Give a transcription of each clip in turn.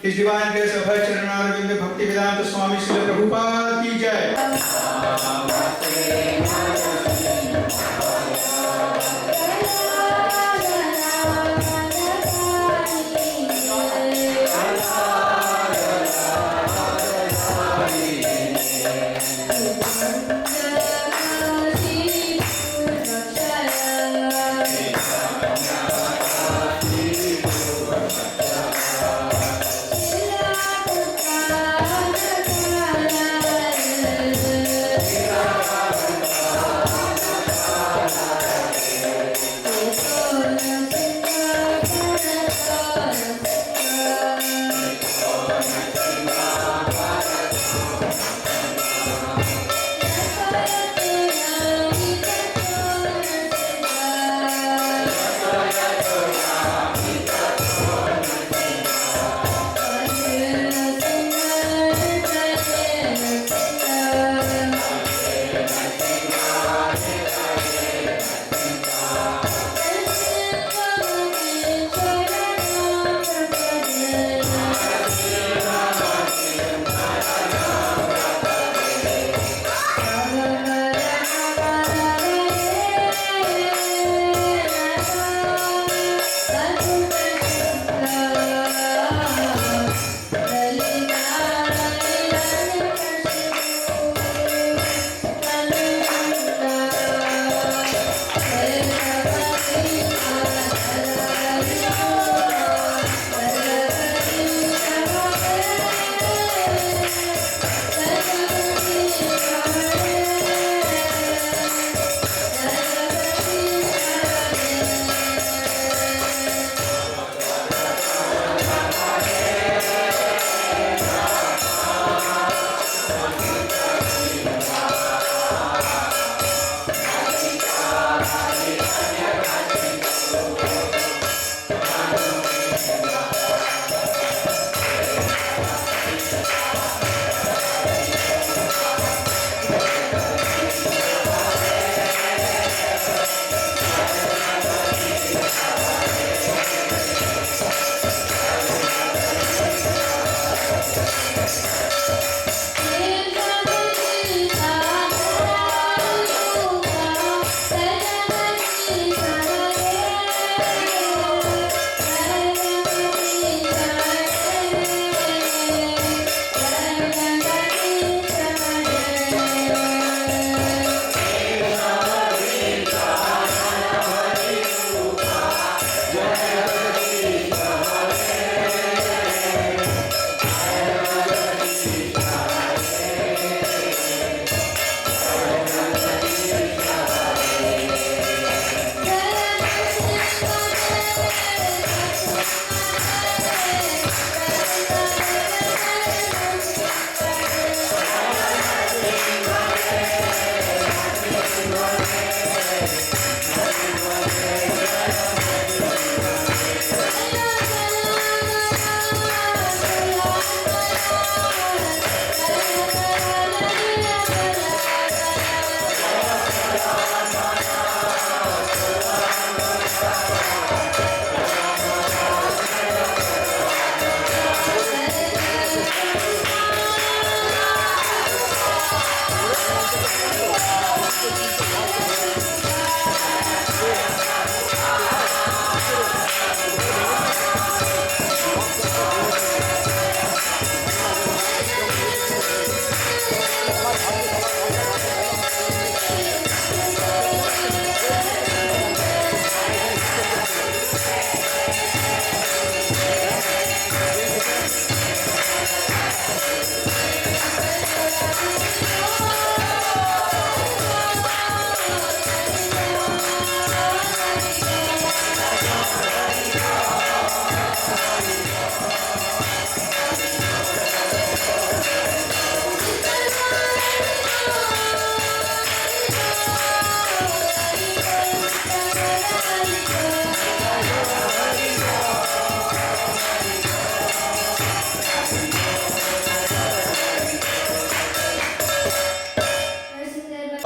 His Divine Grace of Her Charanaravinda Bhakti Vedanta Swami Srila Prabhupada ki jai.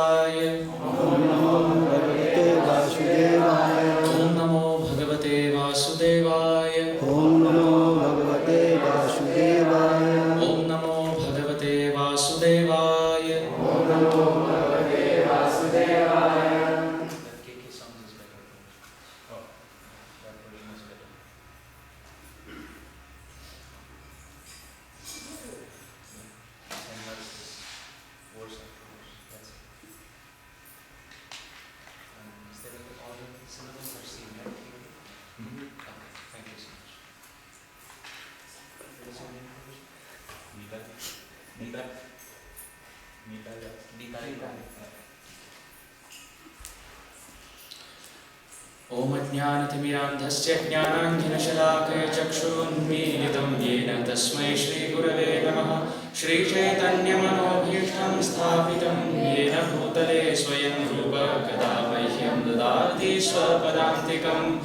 Om Namo Bhagavate Vasudevaya. Om Namo Bhagavate Vasudevaya. Om Namo Bhagavate Vasudevaya. Om Namo Bhagavate Vasudevaya. Om Ajnanatimirandhasya Jnananjnashalakaya Chakshurunmilitam Yena Tasmai Shri Gurave Namaha. Shri Chaitanya Manobhishtam Sthapitam Yena Bhutale Swayam Rupa Kada Mahyam Dadati Swapadantikam.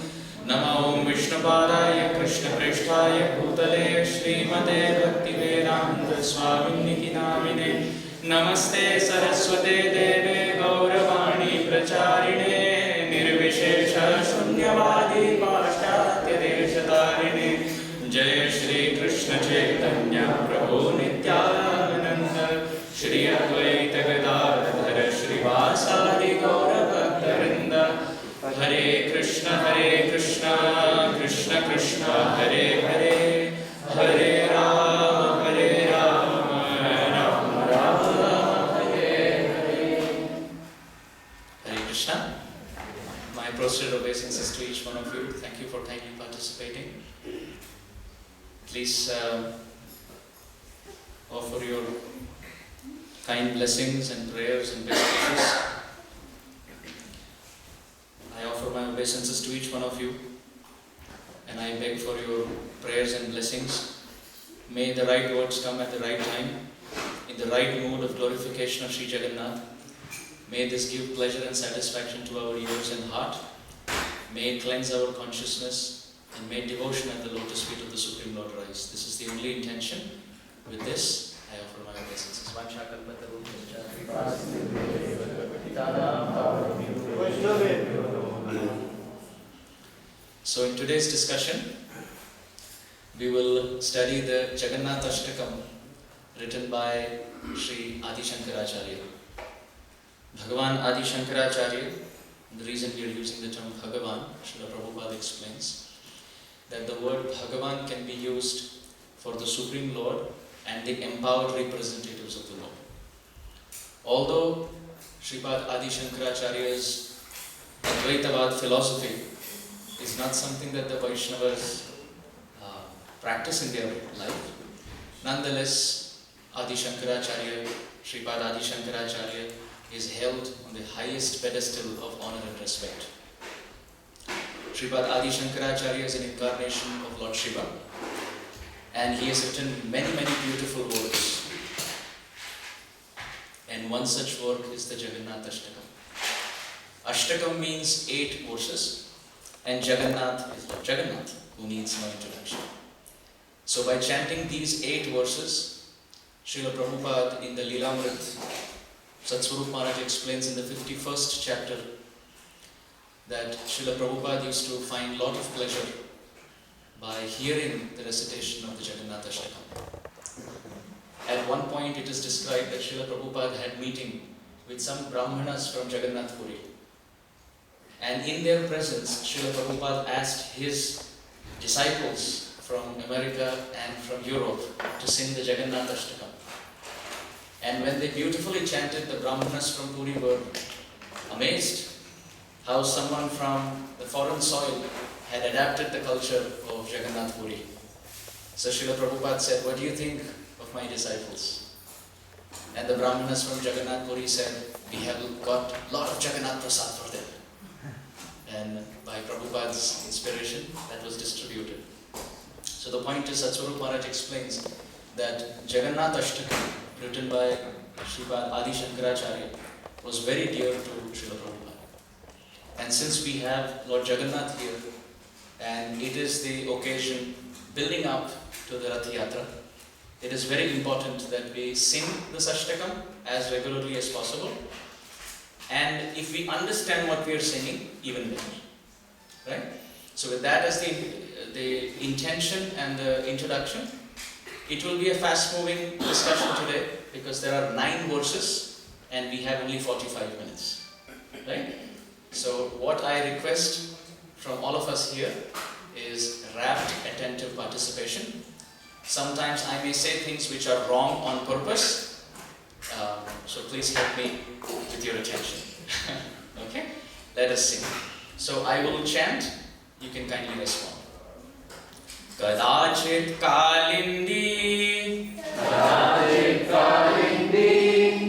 Nama Om Vishnupadaya Krishna Prishtaya Bhutale Srimate Bhaktivedanta Swamini Namine. Namaste Saraswate Deve Gauravani Pracharine. Nirvishesha Shunyavadi Paschatya Deshatarine. Jai Shri Krishna Chaitanya Prabhu Nityananda. Shri Advaita Gadadhara Shri Vasadi Gaura Bhaktarinda. Hare Krishna Krishna Krishna Hare Hare. Hare Rama Rama Rama Hare Hare. Hare Krishna. My prostrate obeisances to each one of you. Thank you for kindly participating. Please offer your kind blessings and prayers and best wishes. I offer my obeisances to each one of you, and I beg for your prayers and blessings. May the right words come at the right time, in the right mood of glorification of Sri Jagannath. May this give pleasure and satisfaction to our ears and heart. May it cleanse our consciousness, and may devotion at the lotus feet of the Supreme Lord rise. This is the only intention. With this, I offer my obeisances. So in today's discussion, we will study the Jagannath Ashtakam written by Sri Adi Shankaracharya. Bhagavan Adi Shankaracharya, the reason we are using the term Bhagavan, Srila Prabhupada explains that the word Bhagavan can be used for the Supreme Lord and the empowered representatives of the Lord. Although Sripad Adi Shankaracharya's Advaitavad philosophy is not something that the Vaishnavas practice in their life, nonetheless Adi Shankaracharya, Sripad Adi Shankaracharya is held on the highest pedestal of honor and respect. Sripad Adi Shankaracharya is an incarnation of Lord Shiva, and he has written many beautiful works. And one such work is the Jagannath Ashtakam. Ashtakam means 8 verses, and Jagannath is Lord Jagannath, who needs no introduction. So by chanting these 8 verses, Srila Prabhupada in the Lilamrit, Satsvarup Maharaj explains in the 51st chapter that Srila Prabhupada used to find a lot of pleasure by hearing the recitation of the Jagannath Ashtakam. At one point it is described that Srila Prabhupada had meeting with some Brahmanas from Jagannath Puri. And in their presence, Srila Prabhupada asked his disciples from America and from Europe to sing the Jagannath Ashtakam. And when they beautifully chanted, the Brahmanas from Puri were amazed how someone from the foreign soil had adapted the culture of Jagannath Puri. So Srila Prabhupada said, "What do you think of my disciples?" And the Brahmanas from Jagannath Puri said, "We have got a lot of Jagannath Prasad for them." And by Prabhupada's inspiration, that was distributed. So the point is, Satsvarup Maharaj explains that Jagannath Ashtakam, written by Sripad Adi Shankaracharya, was very dear to Srila Prabhupada. And since we have Lord Jagannath here, and it is the occasion building up to the Rath Yatra, it is very important that we sing this Ashtakam as regularly as possible. and if we understand what we are singing, even better. Right? So with that as the intention and the introduction, it will be a fast-moving discussion today because there are 9 verses and we have only 45 minutes. Right? So what I request from all of us here is rapt, attentive participation. Sometimes I may say things which are wrong on purpose, so please help me with your attention. Okay? Let us sing. So I will chant, you can kindly respond. Kadachit Kalindi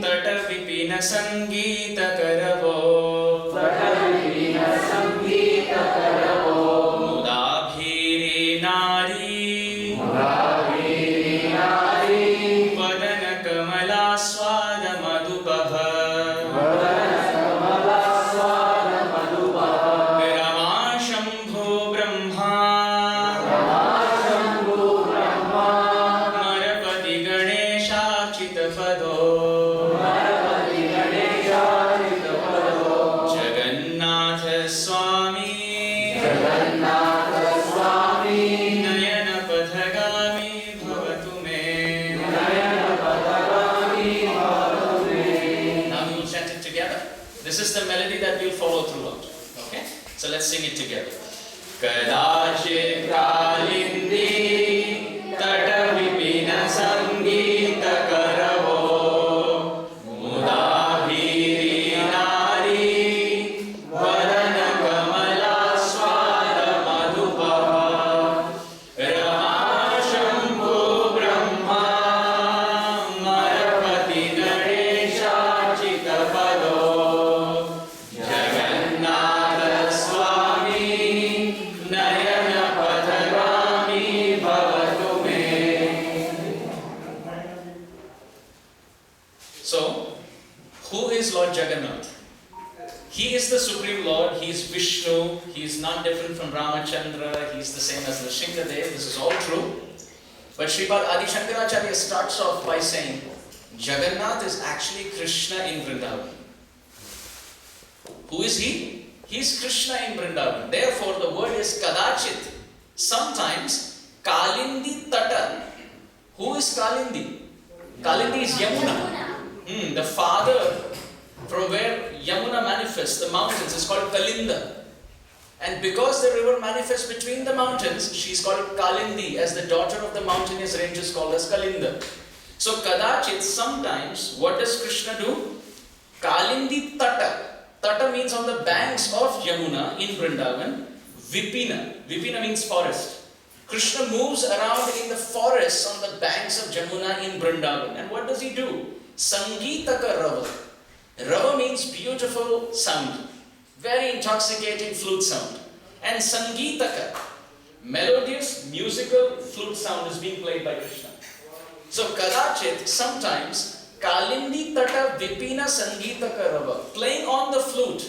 Tata Vipina Sangeeta Karavo Mudabhiri Nari Vadana Kamala Swada Madhubha Rama Shambho Brahma Marapati Ganesha Chitapado Jagannath Swami Nayana Padhagami Bhavatu Me. Now we will chant it together. This is the melody that we will follow throughout. Okay? So let's sing it together. Kadachit Kalindi Tata Vipina Sangeeta Karavo Mudabhiri Nari Vadana Kamala Swada Madhubha Rama Shambho Brahma Marapati Ganesha Chitapado Jagannath Swami Nayana Padhagami Bhavatu Me. So, who is Lord Jagannath? He is the Supreme Lord, he is Vishnu, he is not different from Ramachandra, he is the same as Nrsimhadev, this is all true. But Sripad Adi Shankaracharya starts off by saying, Jagannath is actually Krishna in Vrindavan. Who is he? He is Krishna in Vrindavan. Therefore, the word is Kadachit. Sometimes, Kalindi Tata. Who is Kalindi? Kalindi is Yamuna. The father from where Yamuna manifests, the mountains, is called Kalinda. And because the river manifests between the mountains, she is called Kalindi, as the daughter of the mountainous range is called as Kalinda. So Kadachit, sometimes, what does Krishna do? Kalindi Tata. Tata means on the banks of Yamuna in Vrindavan. Vipina. Vipina means forest. Krishna moves around in the forests on the banks of Yamuna in Vrindavan. And what does he do? Sangeetaka Rava. Rava means beautiful sound. Very intoxicating flute sound. And Sangeetaka, melodious, musical flute sound is being played by Krishna. So Kadachit, sometimes, Kalindi Tata Vipina Sangeetaka Rava, playing on the flute,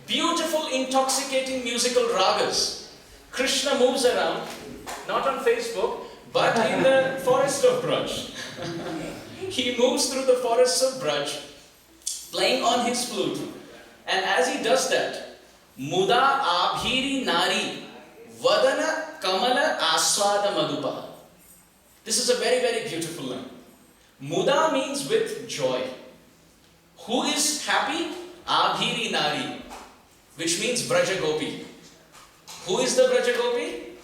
beautiful, intoxicating musical ragas. Krishna moves around, not on Facebook, but in the forest of Braj. He moves through the forests of Braj, playing on his flute. And as he does that, Muda Abhiri Nari Vadana Kamala Aswada Madhupa. This is a very, very beautiful line. Muda means with joy. Who is happy? Abhiri Nari, which means Braja Gopi. Who is the Braja Gopi?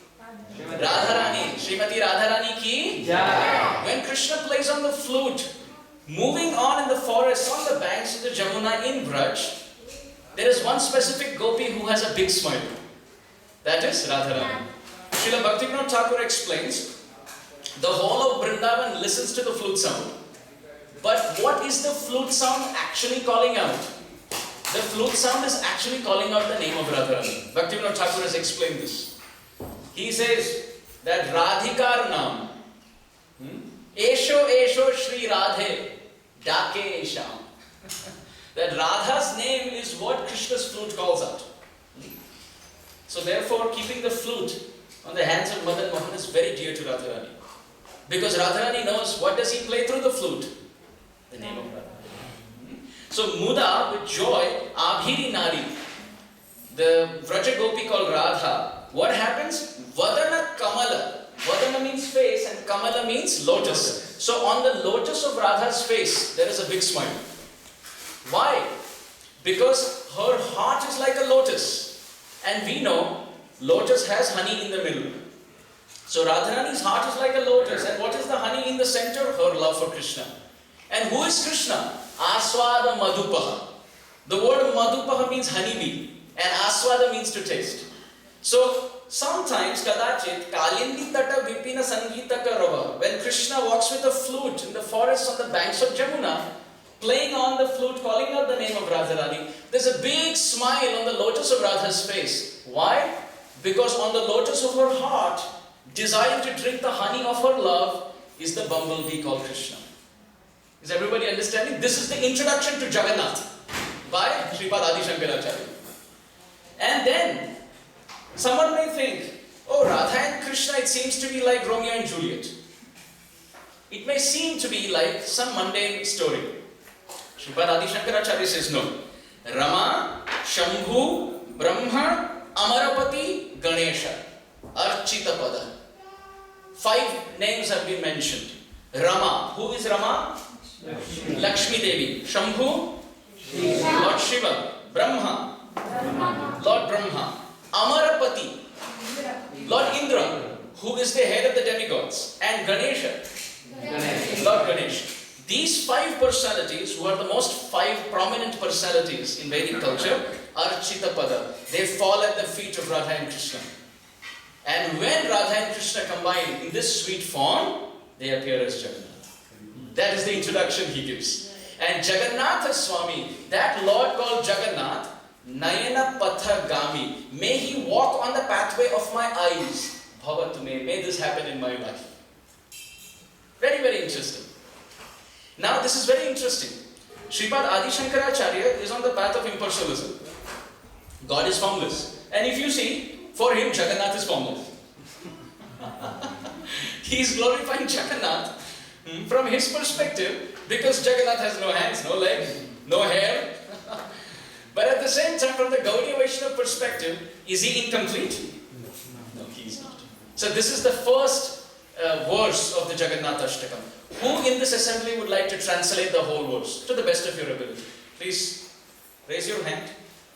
Radharani. Srimati Radharani ki Jai. When Krishna plays on the flute, moving on in the forest, on the banks of the Jamuna in Braj, there is one specific gopi who has a big smile. That is Radharani. Srila Bhaktivinoda Thakur explains, the whole of Vrindavan listens to the flute sound. But what is the flute sound actually calling out? The flute sound is actually calling out the name of Radharani. Bhaktivinoda Thakur has explained this. He says that Radhikar Naam, Esho Shri Radhe, Dake Esham. That Radha's name is what Krishna's flute calls out. So therefore, keeping the flute on the hands of Madan Mohan is very dear to Radharani. Because Radharani knows what does he play through the flute? The name of Radha. So Muda, with joy, Abhiri Nari, the Vraja Gopi called Radha, what happens? Vadana Kamala. Vadana means face and Kamala means lotus. So on the lotus of Radha's face, there is a big smile. Why? Because her heart is like a lotus. And we know, lotus has honey in the middle. So Radharani's heart is like a lotus. And what is the honey in the center? Her love for Krishna. And who is Krishna? Aswada Madhupaha. The word Madhupaha means honeybee. And Aswada means to taste. So sometimes, kadachit, Kalindi Tata Vipina Sangeetaka Rava, when Krishna walks with a flute in the forest on the banks of Jamuna, playing on the flute, calling out the name of Radharani, there's a big smile on the lotus of Radha's face. Why? Because on the lotus of her heart, desiring to drink the honey of her love, is the bumblebee called Krishna. Is everybody understanding? This is the introduction to Jagannath by Sripad Adi Shankaracharya. And then, someone may think, oh, Radha and Krishna, it seems to be like Romeo and Juliet. It may seem to be like some mundane story. Sripad Adi Shankaracharya says no. Rama, Shambhu, Brahma, Amarapati, Ganesha, Archita Pada. 5 names have been mentioned. Rama. Who is Rama? Lakshmi Devi. Shambhu? Lord Shiva. Brahma? Lord Brahma. Amarapati? Lord Indra, who is the head of the demigods. And Ganesha? Lord Ganesha. These 5 personalities, who are the most 5 prominent personalities in Vedic culture, Archita Pada. They fall at the feet of Radha and Krishna. And when Radha and Krishna combine in this sweet form, they appear as Jagannath. That is the introduction he gives. And Jagannath Swami, that Lord called Jagannath, Nayana Patha Gami, may he walk on the pathway of my eyes. Bhavatume, may this happen in my life. Very, very interesting. Now this is very interesting. Sripad Adi Shankaracharya is on the path of impersonalism. God is formless. And if you see, for him Jagannath is formless. He is glorifying Jagannath from his perspective because Jagannath has no hands, no legs, no hair. But at the same time, from the Gaudiya Vaishnava perspective, is he incomplete? No, he is not. So this is the first verse of the Jagannath Ashtakam. Who in this assembly would like to translate the whole verse to the best of your ability? Please raise your hand,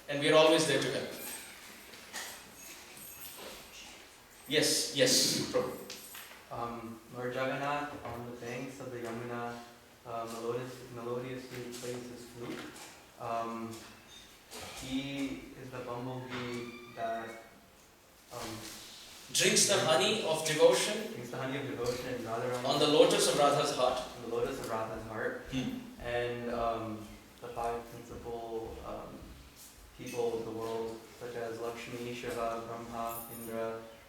and we are always there to help. Yes, Prabhu. Lord Jagannath, on the banks of the Yamuna, melodiously plays his flute. He is the bumblebee that drinks the honey of devotion and Radharani on the lotus of Radha's heart. on the lotus of Radha's heart. And the 5 principal people of the world, such as Lakshmi, Shiva, Brahma, Indra,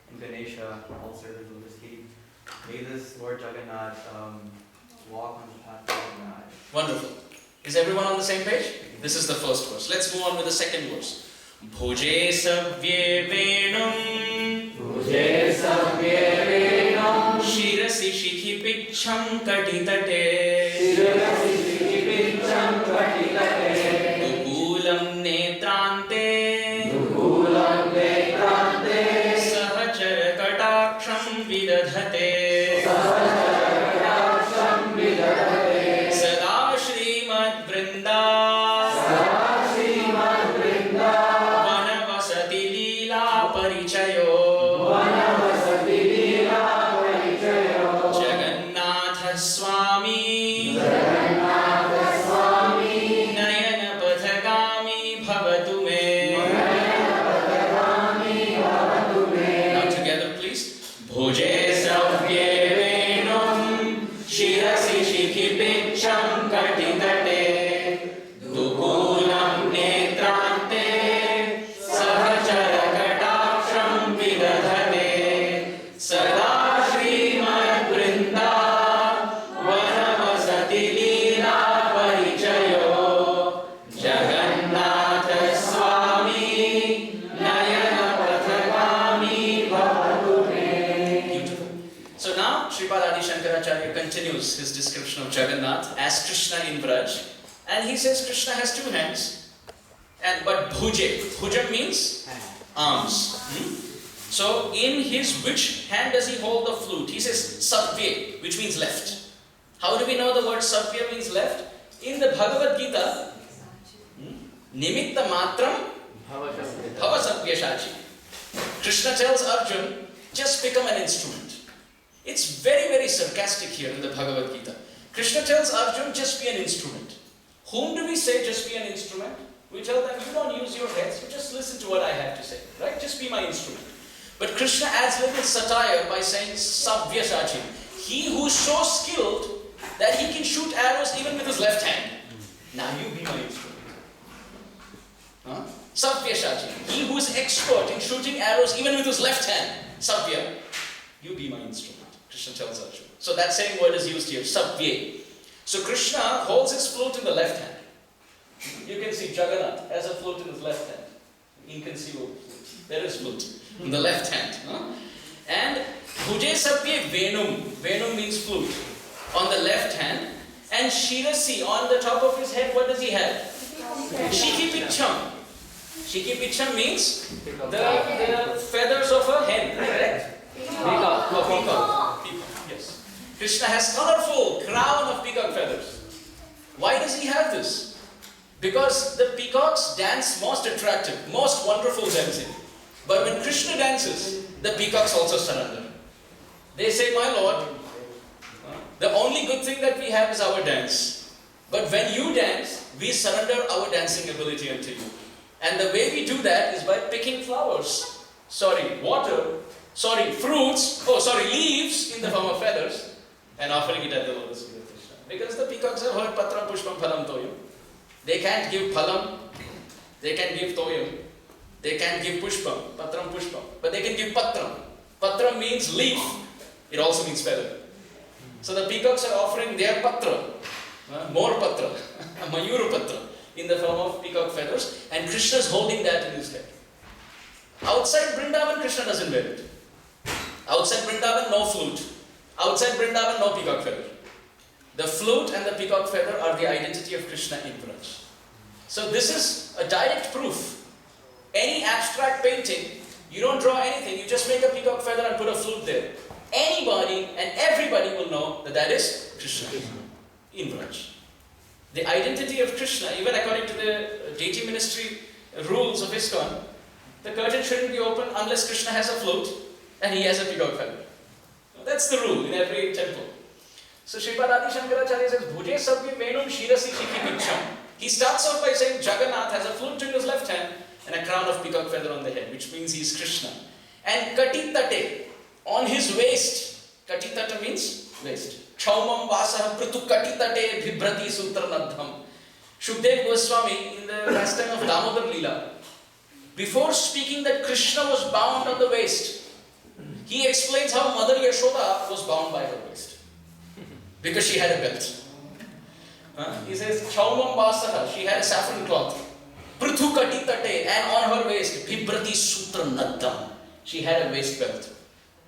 and Ganesha, all serve as lotus feet. May this Lord Jagannath walk on the path of the eye. Wonderful. Is everyone on the same page? This is the first verse. Let's move on with the second verse. Bhuje savye venum Shirasi shikhi pichham katitate Dukulam netrante Sahachara kataksham vidadhate Sada Shrimad Vrinda Vanavasati Leela Parichayo Jagannath Swami Nayana Pathagami Bhavatu Me. Now together please. Bhuje Savye Venum Shirasi Shikhi Picham Katitate Dukulam Netrante Sahachara Kataksham Vidadhate Sada Shrimad Vrinda Vanavasati Leela Parichayo Jagannath Swami Nayana Pathagami Bhavatu Me. Beautiful. So now Sripad Adi Shankaracharya continues his description of Jagannath as Krishna in Braj, And he says Krishna has two hands. But bhuja means arms. So in his which hand does he hold the flute? He says sabve, which means left. How do we know the word sabve means left? In the Bhagavad Gita, nimitta matram bhava sabvyashachi. Krishna tells Arjun, just become an instrument. It's very, very sarcastic here in the Bhagavad Gita. Krishna tells Arjun, just be an instrument. Whom do we say just be an instrument? We tell them, you don't use your heads, you just listen to what I have to say. Right? Just be my instrument. But Krishna adds a little satire by saying, Sabvyashachi. He who is so skilled that he can shoot arrows even with his left hand. Now you be my instrument. Huh? Sabvyashachi. He who is expert in shooting arrows even with his left hand. Sabya. You be my instrument. Krishna tells Arjuna. So that same word is used here. Sabye. So Krishna holds his flute in the left hand. You can see Jagannath has a flute in his left hand. Inconceivable flute. There is flute in the left hand. And Bhuje Sabye Venum. Venum means flute. On the left hand. And Shirasi, on the top of his head, what does he have? Shiki Picham. Shiki Picham means the feathers of a hen, correct? Peacock. Yes. Krishna has colorful crown of peacock feathers. Why does he have this? Because the peacocks dance most attractive, most wonderful dancing. But when Krishna dances, the peacocks also surrender. They say, my Lord, the only good thing that we have is our dance. But when you dance, we surrender our dancing ability unto you. And the way we do that is by picking flowers. Fruits, leaves in the form of feathers and offering it at the lotus feet of Krishna. Because the peacocks have heard Patram Pushpam Phalam Toyam. They can't give phalam, they can give toyam, they can't give pushpam, patram pushpam, but they can give patram. Patram means leaf, it also means feather. So the peacocks are offering their patra, more patra, mayuru patra, in the form of peacock feathers, and Krishna is holding that in his head. Outside Vrindavan, Krishna doesn't wear it. Outside Vrindavan, no flute. Outside Vrindavan, no peacock feather. The flute and the peacock feather are the identity of Krishna in Braj. So this is a direct proof. Any abstract painting, you don't draw anything, you just make a peacock feather and put a flute there. Anybody and everybody will know that that is Krishna in Braj. The identity of Krishna, even according to the deity ministry rules of ISKCON, the curtain shouldn't be open unless Krishna has a flute and he has a peacock feather. That's the rule in every temple. So Sripad Adi Shankaracharya says, Bhuje Sabye Venum Shirasi Chiki Picham. He starts off by saying Jagannath has a flute in his left hand and a crown of peacock feather on the head, which means he is Krishna. And Katitate, on his waist. Katitata means waist. Chaumam Vasah Prutu Katitate Bhibrati Sutranadham. Shukdev Goswami, in the pastime of Damodar Leela, before speaking that Krishna was bound on the waist, he explains how Mother Yashoda was bound by her waist. Because she had a belt. He says, Chaumam Vasaha, she had a saffron cloth. Prithu Katitate, and on her waist, Bhibrati Sutra Nadam, she had a waist belt.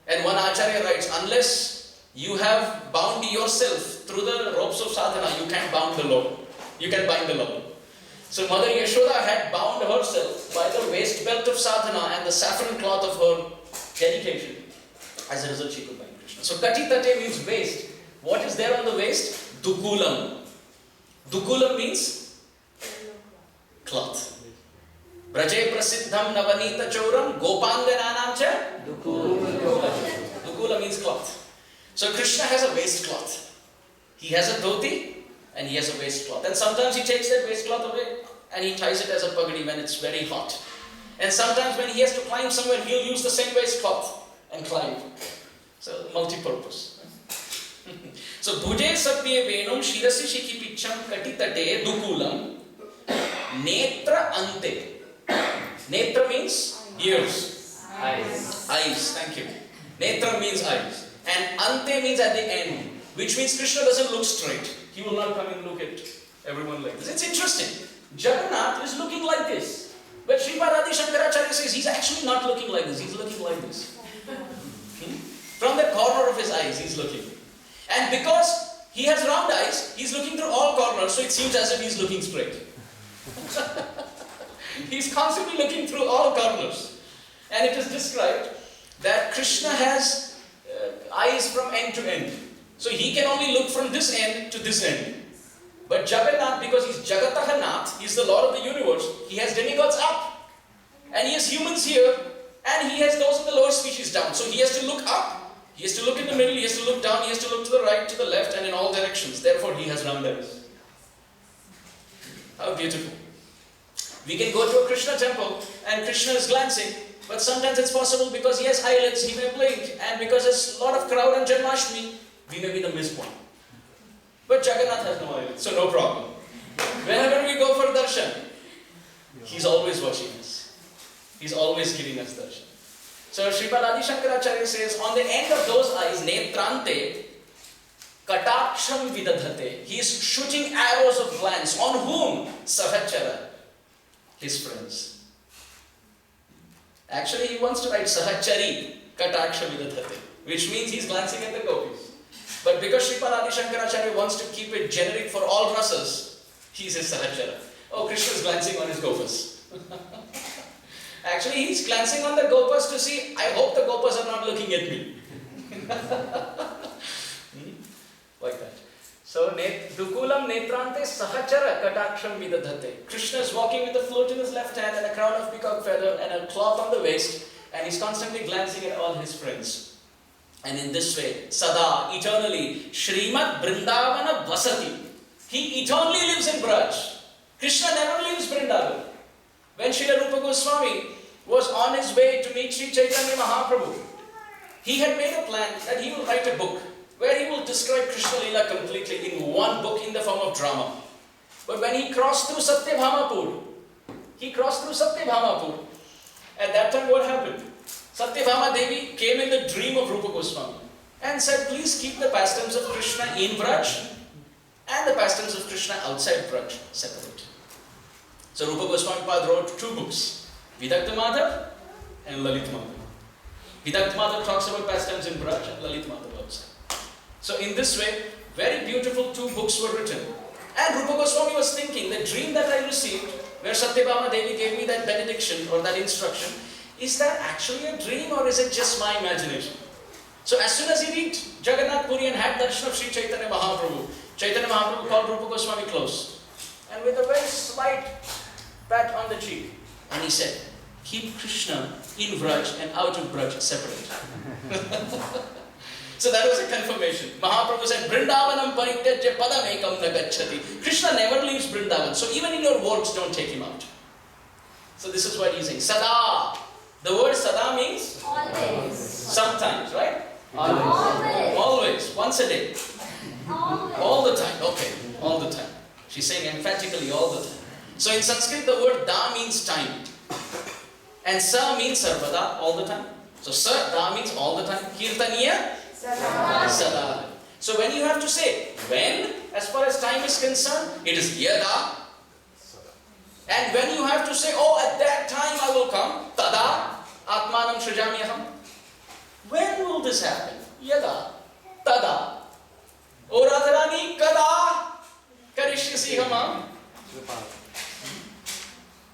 And one Acharya writes, unless you have bound yourself through the ropes of sadhana, you can't bound the Lord. You can bind the Lord. So Mother Yashoda had bound herself by the waist belt of sadhana and the saffron cloth of her dedication. As a result, she could bind Krishna. So Katitate means waist. What is there on the waist? Dukulam. Dukulam means cloth. Braje prasiddham navanita chauram gopangananam cha Dukula means cloth. So Krishna has a waist cloth. He has a dhoti and he has a waist cloth. And sometimes he takes that waist cloth away and he ties it as a pagadi when it's very hot. And sometimes when he has to climb somewhere, he'll use the same waist cloth and climb. So multi-purpose. So Bhuje Sabye Venum Shirasi Shiki Picham Katitate Dukulam Netra Ante. Netra means ears. Eyes, thank you. Netra means eyes. And Ante means at the end, which means Krishna doesn't look straight. He will not come and look at everyone like this. It's interesting. Jagannath is looking like this. But Sripad Adi Shankaracharya says he's actually not looking like this. He's looking like this. From the corner of his eyes, he's looking. And because He has round eyes, he's looking through all corners, so it seems as if he's looking straight. He's constantly looking through all corners. And it is described that Krishna has eyes from end to end. So he can only look from this end to this end. But Jagannath, because he's Jagataha Nath, he's the Lord of the universe, he has demigods up. And he has humans here, and he has those in the lower species down. So he has to look up, he has to look in the middle, he has to look down, he has to look to the right, to the left, and in all directions. Therefore he has round eyes. How beautiful. We can go to a Krishna temple, and Krishna is glancing, but sometimes it's possible because he has eyelids, he may blink, and because there's a lot of crowd on Janmashtami, we may be the missed one. But Jagannath has no eyelids, so no problem. Whenever we go for darshan, he's always watching us. He's always giving us darshan. So Sripad Adi Shankaracharya says, on the end of those eyes, netrante, kataksham vidadhate. He is shooting arrows of glance. On whom? Sahachara, his friends. Actually, he wants to write Sahachari, kataksham vidadhate, which means he's glancing at the gopis. But because Sripad Adi Shankaracharya wants to keep it generic for all rasas, he says Sahachara. Oh, Krishna is glancing on his gopas. Actually, he's glancing on the gopas to see, I hope the gopas are not looking at me. Like that. So, Dukulam Netrante Sahachara Kataksham Vidadhate. Krishna is walking with a flute in his left hand and a crown of peacock feather and a cloth on the waist, and he's constantly glancing at all his friends. And in this way, Sada, eternally, Srimad Vrindavana Vasati. He eternally lives in Braj. Krishna never leaves Vrindavan. When Srila Rupa Goswami was on his way to meet Sri Chaitanya Mahaprabhu, he had made a plan that he will write a book where he will describe Krishna Leela completely in one book in the form of drama. But when he crossed through Satyabhamapur, at that time what happened? Satyabhama Devi came in the dream of Rupa Goswami and said, please keep the pastimes of Krishna in Braj and the pastimes of Krishna outside Braj separate. So Rupa Goswami Pad wrote two books, Vidagdha Madhav and Lalit Madhav. Vidagdha Madhav talks about pastimes in Braj and Lalit Madhav outside. So in this way, very beautiful two books were written. And Rupa Goswami was thinking, the dream that I received, where Satyabhama Devi gave me that benediction or that instruction, is that actually a dream or is it just my imagination? So as soon as he reached Jagannath Puri and had darshan of Sri Chaitanya Mahaprabhu called Rupa Goswami close. And with a very slight pat on the cheek, and he said, keep Krishna in Braj and out of Braj separate. So that was a confirmation. Mahaprabhu said, Vrindavanam parityajya padam ekam nagacchati. Krishna never leaves Vrindavan. So even in your works, don't take him out. So this is what he's saying. Sada. The word sada means? Always. Sometimes, right? Always. Always. Once a day. Always. All the time. Okay. All the time. She's saying emphatically all the time. So in Sanskrit, the word da means time. And sa means sarvada, all the time. So sa, da means all the time. Kirtaniya? Sada. So when you have to say when, as far as time is concerned, it is yada. And when you have to say, oh, at that time I will come, tada, atmanam shrujamyaham. When will this happen? Yada, tada. O Radharani, kada, karishyasi hamam.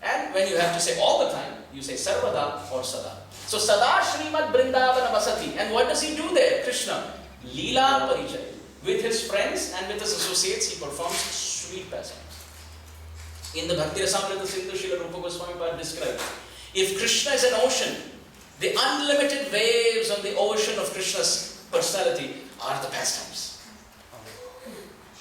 And when you have to say all the time, you say sarvada or sada. So Sada Srimad Vrindavana Vasati. And what does he do there? Krishna. Leela Parijay. With his friends and with his associates, he performs sweet pastimes. In the Bhakti Rasamrita Sindhu, Srila Rupa Goswami Pad describes, if Krishna is an ocean, the unlimited waves on the ocean of Krishna's personality are the pastimes.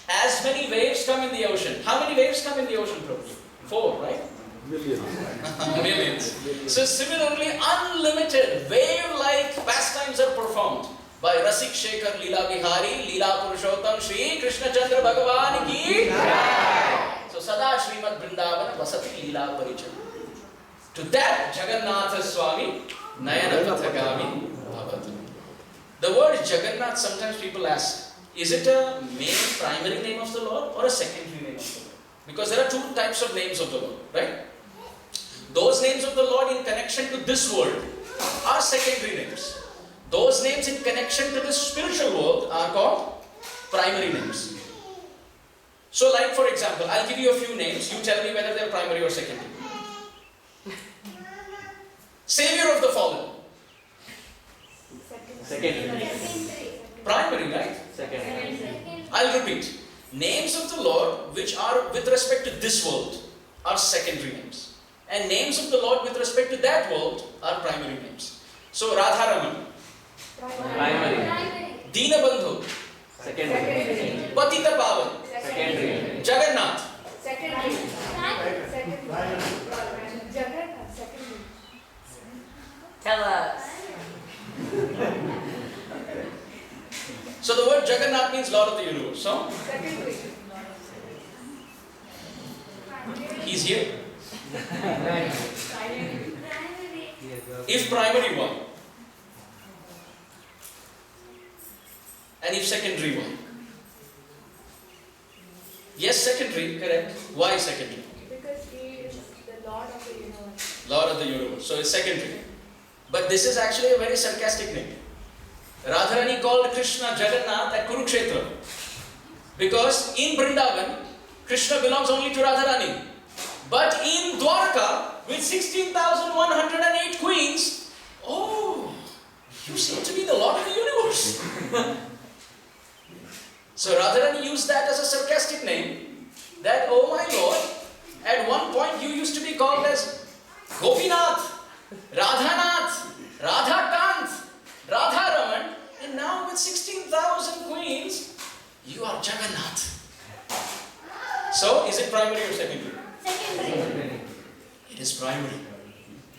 As many waves come in the ocean. How many waves come in the ocean, Prabhu? 4, right? Millions. So similarly, unlimited wave-like pastimes are performed by Rasik Shekhar Leela Bihari, Leela Purushottam Shri Krishna Chandra Bhagavan ki Jai. So Sada Srimad Vrindavana Vasati Leela Parijam. To that Jagannath Swami Nayana Pathagami Bhavatu. The word Jagannath, sometimes people ask, is it a main primary name of the Lord or a secondary name of the Lord? Because there are two types of names of the Lord, right? Those names of the Lord in connection to this world are secondary names. Those names in connection to the spiritual world are called primary names. So like for example, I'll give you a few names, you tell me whether they're primary or secondary. Savior of the fallen. Secondary. Primary, right? Secondary. I'll repeat. Names of the Lord which are with respect to this world are secondary names. And names of the Lord with respect to that world are primary names. So Radharaman, Primary. Dinabandhu, Secondary. Patita Pavan, Secondary. Jagannath. Tell us. So the word Jagannath means Lord of the universe. So he's here. If primary one, and if secondary one. Yes, secondary, correct. Why secondary? Because he is the Lord of the universe. Lord of the universe. So it's secondary. But this is actually a very sarcastic name. Radharani called Krishna Jagannath at Kurukshetra. Because in Vrindavan, Krishna belongs only to Radharani. But in Dwarka, with 16,108 queens, oh, you seem to be the Lord of the universe. So Radharani used that as a sarcastic name, that, oh my Lord, at one point you used to be called as Gopinath, Radhanath, Radhakant, Radharaman, and now with 16,000 queens, you are Jagannath. So, is it primary or secondary? Secondary. It is primary,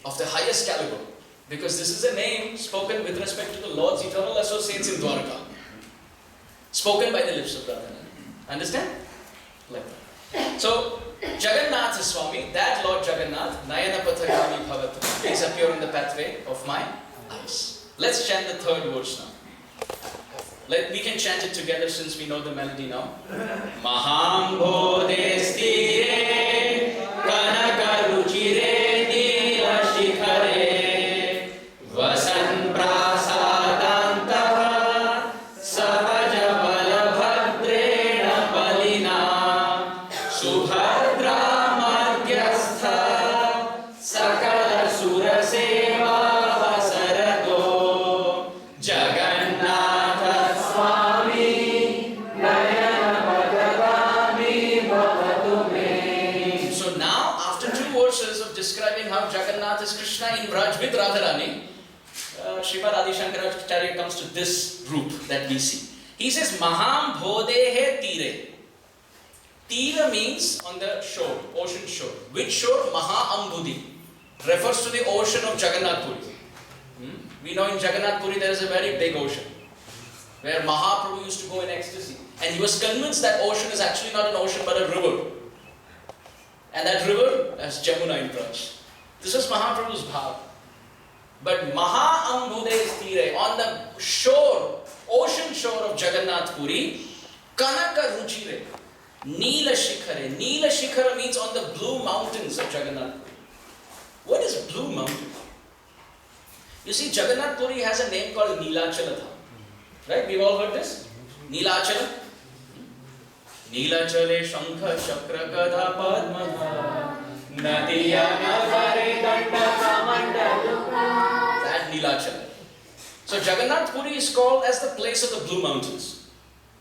of the highest caliber, because this is a name spoken with respect to the Lord's eternal associates in Dwarka, spoken by the lips of Radharani. Understand? Like that. So, Jagannath Swami, that Lord Jagannath, Nayana Pathagami Bhavatu, please appear in the pathway of my eyes. Let's chant the third verse now. We can chant it together since we know the melody now. Maham Bodhestire Kanakaruchire Nila Shikhare Vasan Prasadantaha Sahaja Balabhadrena Balina Subhadra Madhyastha Sakala Suraseva Vasarato Jagannath Swami Nayana Padagami Bhavatu me. So now, after two verses of describing how Jagannath is Krishna in Braj with Radharani, Srimad Adi Shankaracharya comes to this group that we see. He says, Maham Bodhehe Tire. Tira means on the shore, ocean shore. Which shore? Maha Ambudhi. Refers to the ocean of Jagannath Puri. We know in Jagannath Puri there is a very big ocean, where Mahaprabhu used to go in ecstasy. And he was convinced that ocean is actually not an ocean but a river. And that river is Jamuna in Braj. This was Mahaprabhu's bhav. But Maha Ambude is Tire, on the shore, ocean shore of Jagannath Puri, Kanaka Ruchire, Neela Shikhare. Neela Shikhara means on the blue mountains of Jagannath Puri. What is blue mountain? You see, Jagannath Puri has a name called Neelachala Dham. Right? We've all heard this? Neelachala. Neelachale Shankha Chakra Gadha Padma Nadiya Nagare Danda Kamandaluka. That Neelachala. So Jagannath Puri is called as the place of the blue mountains.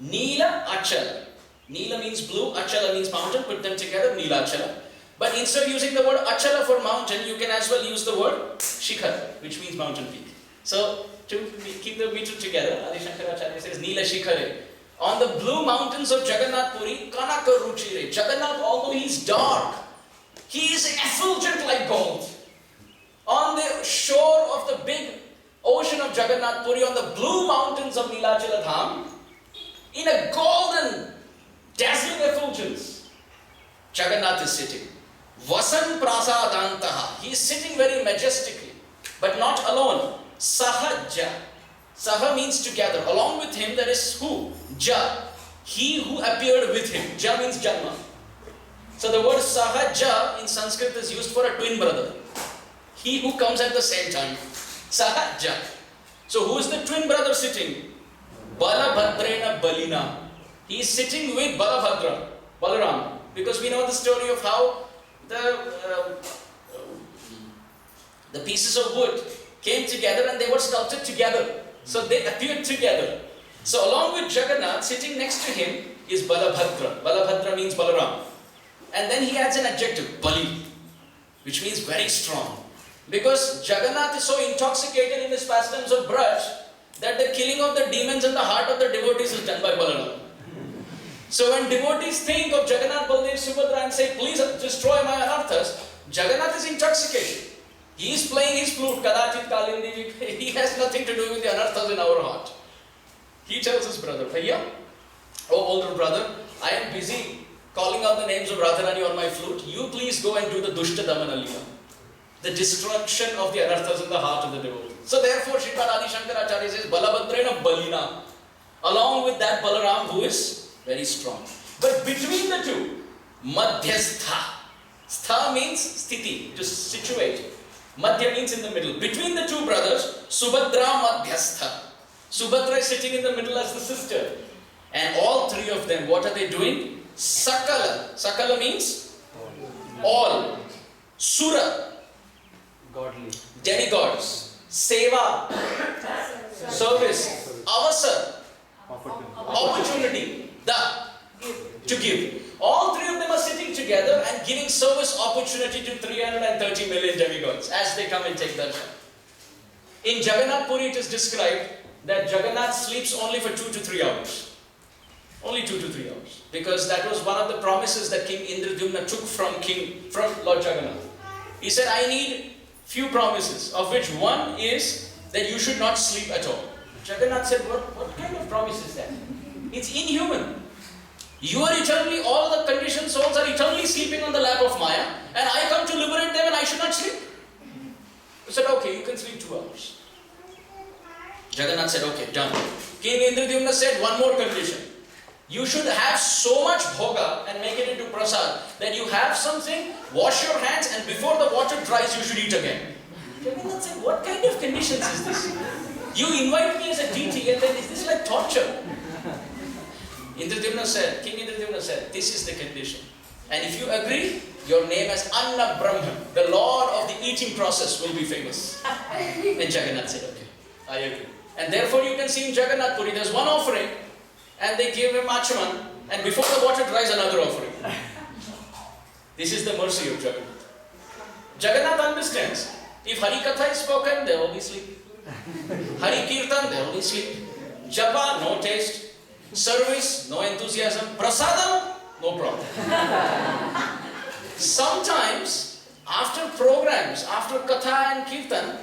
Neela Achala. Neela means blue, Achala means mountain, put them together, Neelachala. But instead of using the word Achala for mountain, you can as well use the word Shikhar, which means mountain peak. So, to keep the meter together, Adi Shankaracharya says, Neela Shikhare. On the blue mountains of Jagannath Puri, Kanaka Ruchire. Jagannath, although he is dark, he is effulgent like gold. On the shore of the big ocean of Jagannath Puri, on the blue mountains of Neelachala Dham, in a golden, dazzling effulgence, Jagannath is sitting. Vasan Prasadantaha. He is sitting very majestically, but not alone. Sahaja. Saha means together. Along with him there is who? Ja. He who appeared with him. Ja means Janma. So the word Sahaja in Sanskrit is used for a twin brother. He who comes at the same time. Sahaja. So who is the twin brother sitting? Balabhadrena Balina. He is sitting with Balaram, because we know the story of how the pieces of wood came together and they were sculpted together. So they appeared together. So along with Jagannath, sitting next to him is Balabhadra. Balabhadra means Balaram. And then he adds an adjective, Bali, which means very strong. Because Jagannath is so intoxicated in his pastimes of Braj that the killing of the demons in the heart of the devotees is done by Balaram. So when devotees think of Jagannath Baladev Subhadra and say, please destroy my anarthas, Jagannath is intoxicated. He is playing his flute, Kadachit Kalindi. He has nothing to do with the anarthas in our heart. He tells his brother, Bhaiya, oh older brother, I am busy calling out the names of Radharani on my flute. You please go and do the Dushta Damana Lila, the destruction of the anarthas in the heart of the devotee. So therefore, Sripad Adi Shankaracharya says, Balabhadrana Balina, along with that Balaram who is very strong. But between the two, Madhyastha. Stha means sthiti, to situate. Madhya means in the middle. Between the two brothers, Subhadra Madhyastha. Subhadra is sitting in the middle as the sister. And all three of them, what are they doing? Sakala. Sakala means all. Sura, Godly. demigods. Seva, service. Avasar, opportunity. To give. All three of them are sitting together and giving service opportunity to 330 million demigods as they come and take darshan. In Jagannath Puri it is described that Jagannath sleeps only for 2 to 3 hours. Only 2 to 3 hours. Because that was one of the promises that King Indradyumna took from Lord Jagannath. He said, I need few promises, of which one is that you should not sleep at all. Jagannath said, what kind of promise is that? It's inhuman. You are eternally, all the conditioned souls are eternally sleeping on the lap of Maya, and I come to liberate them and I should not sleep? He said, okay, you can sleep 2 hours. Jagannath said, okay, done. King Indradyumna said, one more condition. You should have so much bhoga and make it into prasad that you have something, wash your hands, and before the water dries, you should eat again. Jagannath said, what kind of conditions is this? You invite me as a deity, and then is this like torture? King Indradyumna said, this is the condition. And if you agree, your name as Anna Brahman, the lord of the eating process, will be famous. And Jagannath said, okay, I agree. And therefore you can see in Jagannath Puri, there's one offering, and they give him Achaman, and before the water dries, another offering. This is the mercy of Jagannath. Jagannath understands, if Hari Katha is spoken, there will be sleep. Hari Kirtan, there will be sleep. Japa, no taste. Service, no enthusiasm. Prasadam, no problem. Sometimes, after programs, after Katha and Kirtan,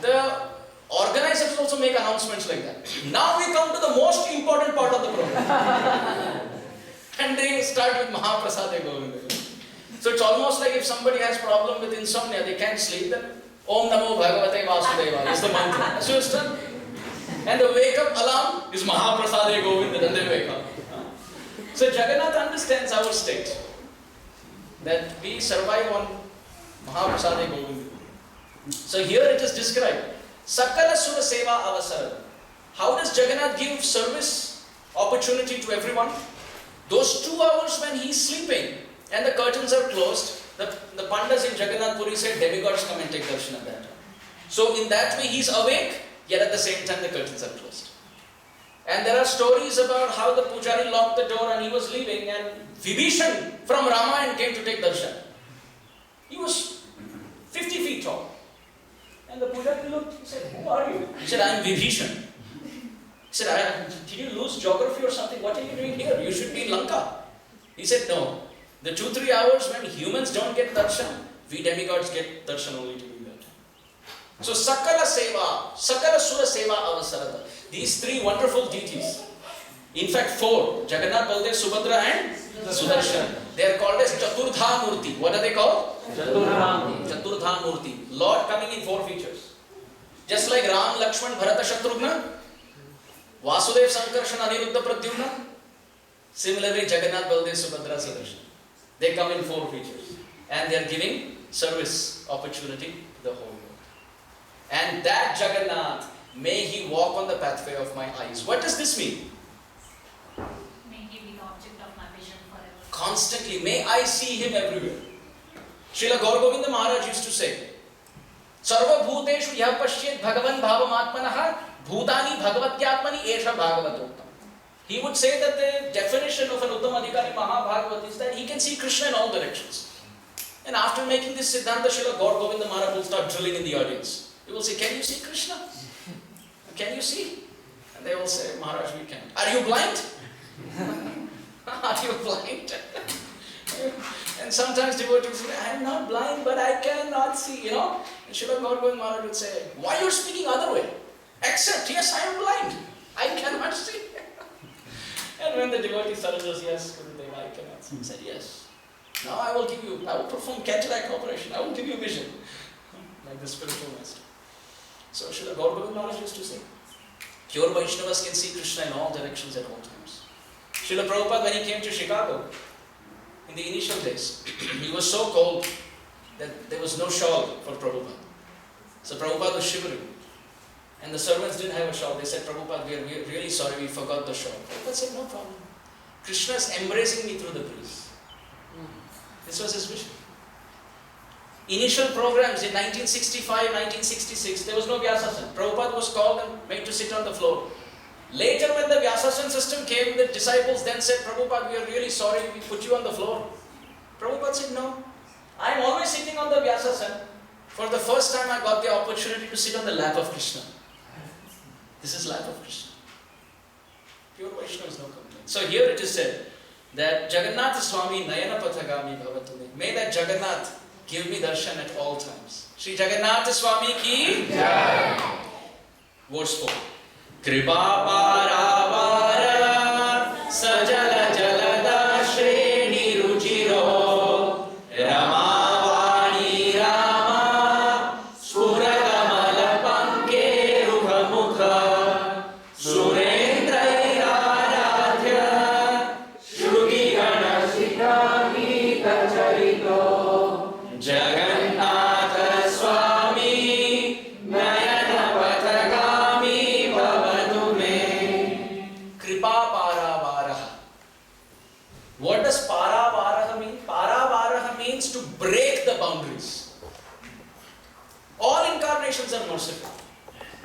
the organizers also make announcements like that. Now we come to the most important part of the program. And they start with Mahaprasade Govinda. So it's almost like if somebody has problem with insomnia, they can't sleep, then Om Namo Bhagavate Vasudeva is the mantra. So it's done. And the wake-up alarm is Mahaprasade Govinda, then they wake up. So Jagannath understands our state, that we survive on Mahaprasade Govinda. So here it is described, Sakala Sura Seva Avasara. How does Jagannath give service opportunity to everyone? Those 2 hours when he is sleeping and the curtains are closed, the Pandas in Jagannath Puri said demigods come and take darshan at that time. So in that way he is awake, yet at the same time the curtains are closed. And there are stories about how the pujari locked the door and he was leaving, and Vibhishan from Ramayana came to take darshan. He was 50 feet tall. And the pujari looked, he said, who are you? He said, I am Vibhishan. He said, did you lose geography or something? What are you doing here? You should be in Lanka. He said, no. The 2-3 hours when humans don't get darshan, we demigods get darshan only to do that. So Sakala Seva, Sakala Sura Seva Avasarada. These 3 wonderful deities. In fact 4. Jagannath, Baladev, Subhadra and Sudarshan. They are called as Chaturdha Murti. What are they called? Chaturdha Murti. Lord coming in 4 features. Just like Ram, Lakshman, Bharata, Shatrughna, Vasudev, Sankarshan, Aniruddha, Pradyumna. Similarly, Jagannath, Baladev, Subhadra, Sudarshan. They come in 4 features. And they are giving service opportunity to the whole world. And that Jagannath, may he walk on the pathway of my eyes. What does this mean? constantly. May I see him everywhere. Srila Gaur Govinda Maharaj used to say, Sarva bhuteshu yah pashyet bhagavan bhavamatmanaha bhutani bhagavatyatmani esha bhagavatotam. He would say that the definition of an Uttam Adhikari Mahabhagavat is that he can see Krishna in all directions. And after making this Siddhanta, Srila Gaur Govinda Maharaj will start drilling in the audience. He will say, can you see Krishna? Can you see? And they will say, Maharaj, we can't. Are you blind? Are you blind? And sometimes devotees say, I am not blind, but I cannot see, And Srila Gaur Govinda Maharaj would say, why are you speaking other way? Except, yes, I am blind. I cannot see. And when the devotee surrenders, yes, Gurudev, I cannot see. He said, yes. Now I will perform cataract operation. I will give you vision. Like the spiritual master. So Srila Gaur Govinda Maharaj used to say, pure Vaishnavas can see Krishna in all directions at all times. Srila Prabhupada, when he came to Chicago, in the initial days, he was so cold that there was no shawl for Prabhupada. So Prabhupada was shivering. And the servants didn't have a shawl. They said, Prabhupada, we are really sorry, we forgot the shawl. Prabhupada said, no problem. Krishna is embracing me through the breeze. This was his vision. Initial programs in 1965, 1966, there was no Vyasasana. Prabhupada was called and made to sit on the floor. Later when the Vyasasana system came, the disciples then said, Prabhupada, we are really sorry, we put you on the floor. Prabhupada said, no. I am always sitting on the Vyasasana. For the first time I got the opportunity to sit on the lap of Krishna. This is lap of Krishna. Pure Vaishnava is no complaint. So here it is said that Jagannath Swami Nayana Pathagami Bhavatume. May that Jagannath give me darshan at all times. Shri Jagannath Swami ki Jai. Verse 4. Kripa paravara sajala jalada shreni ruchiro ramavani rama suragamal panke ruhamukha surendra aradhya shruti ganashika gita charito Jagannath Swami Nayana Pathagami Bhavatu Me. Kripa Paravaraha. What does Paravaraha mean? Paravaraha means to break the boundaries. All incarnations are merciful.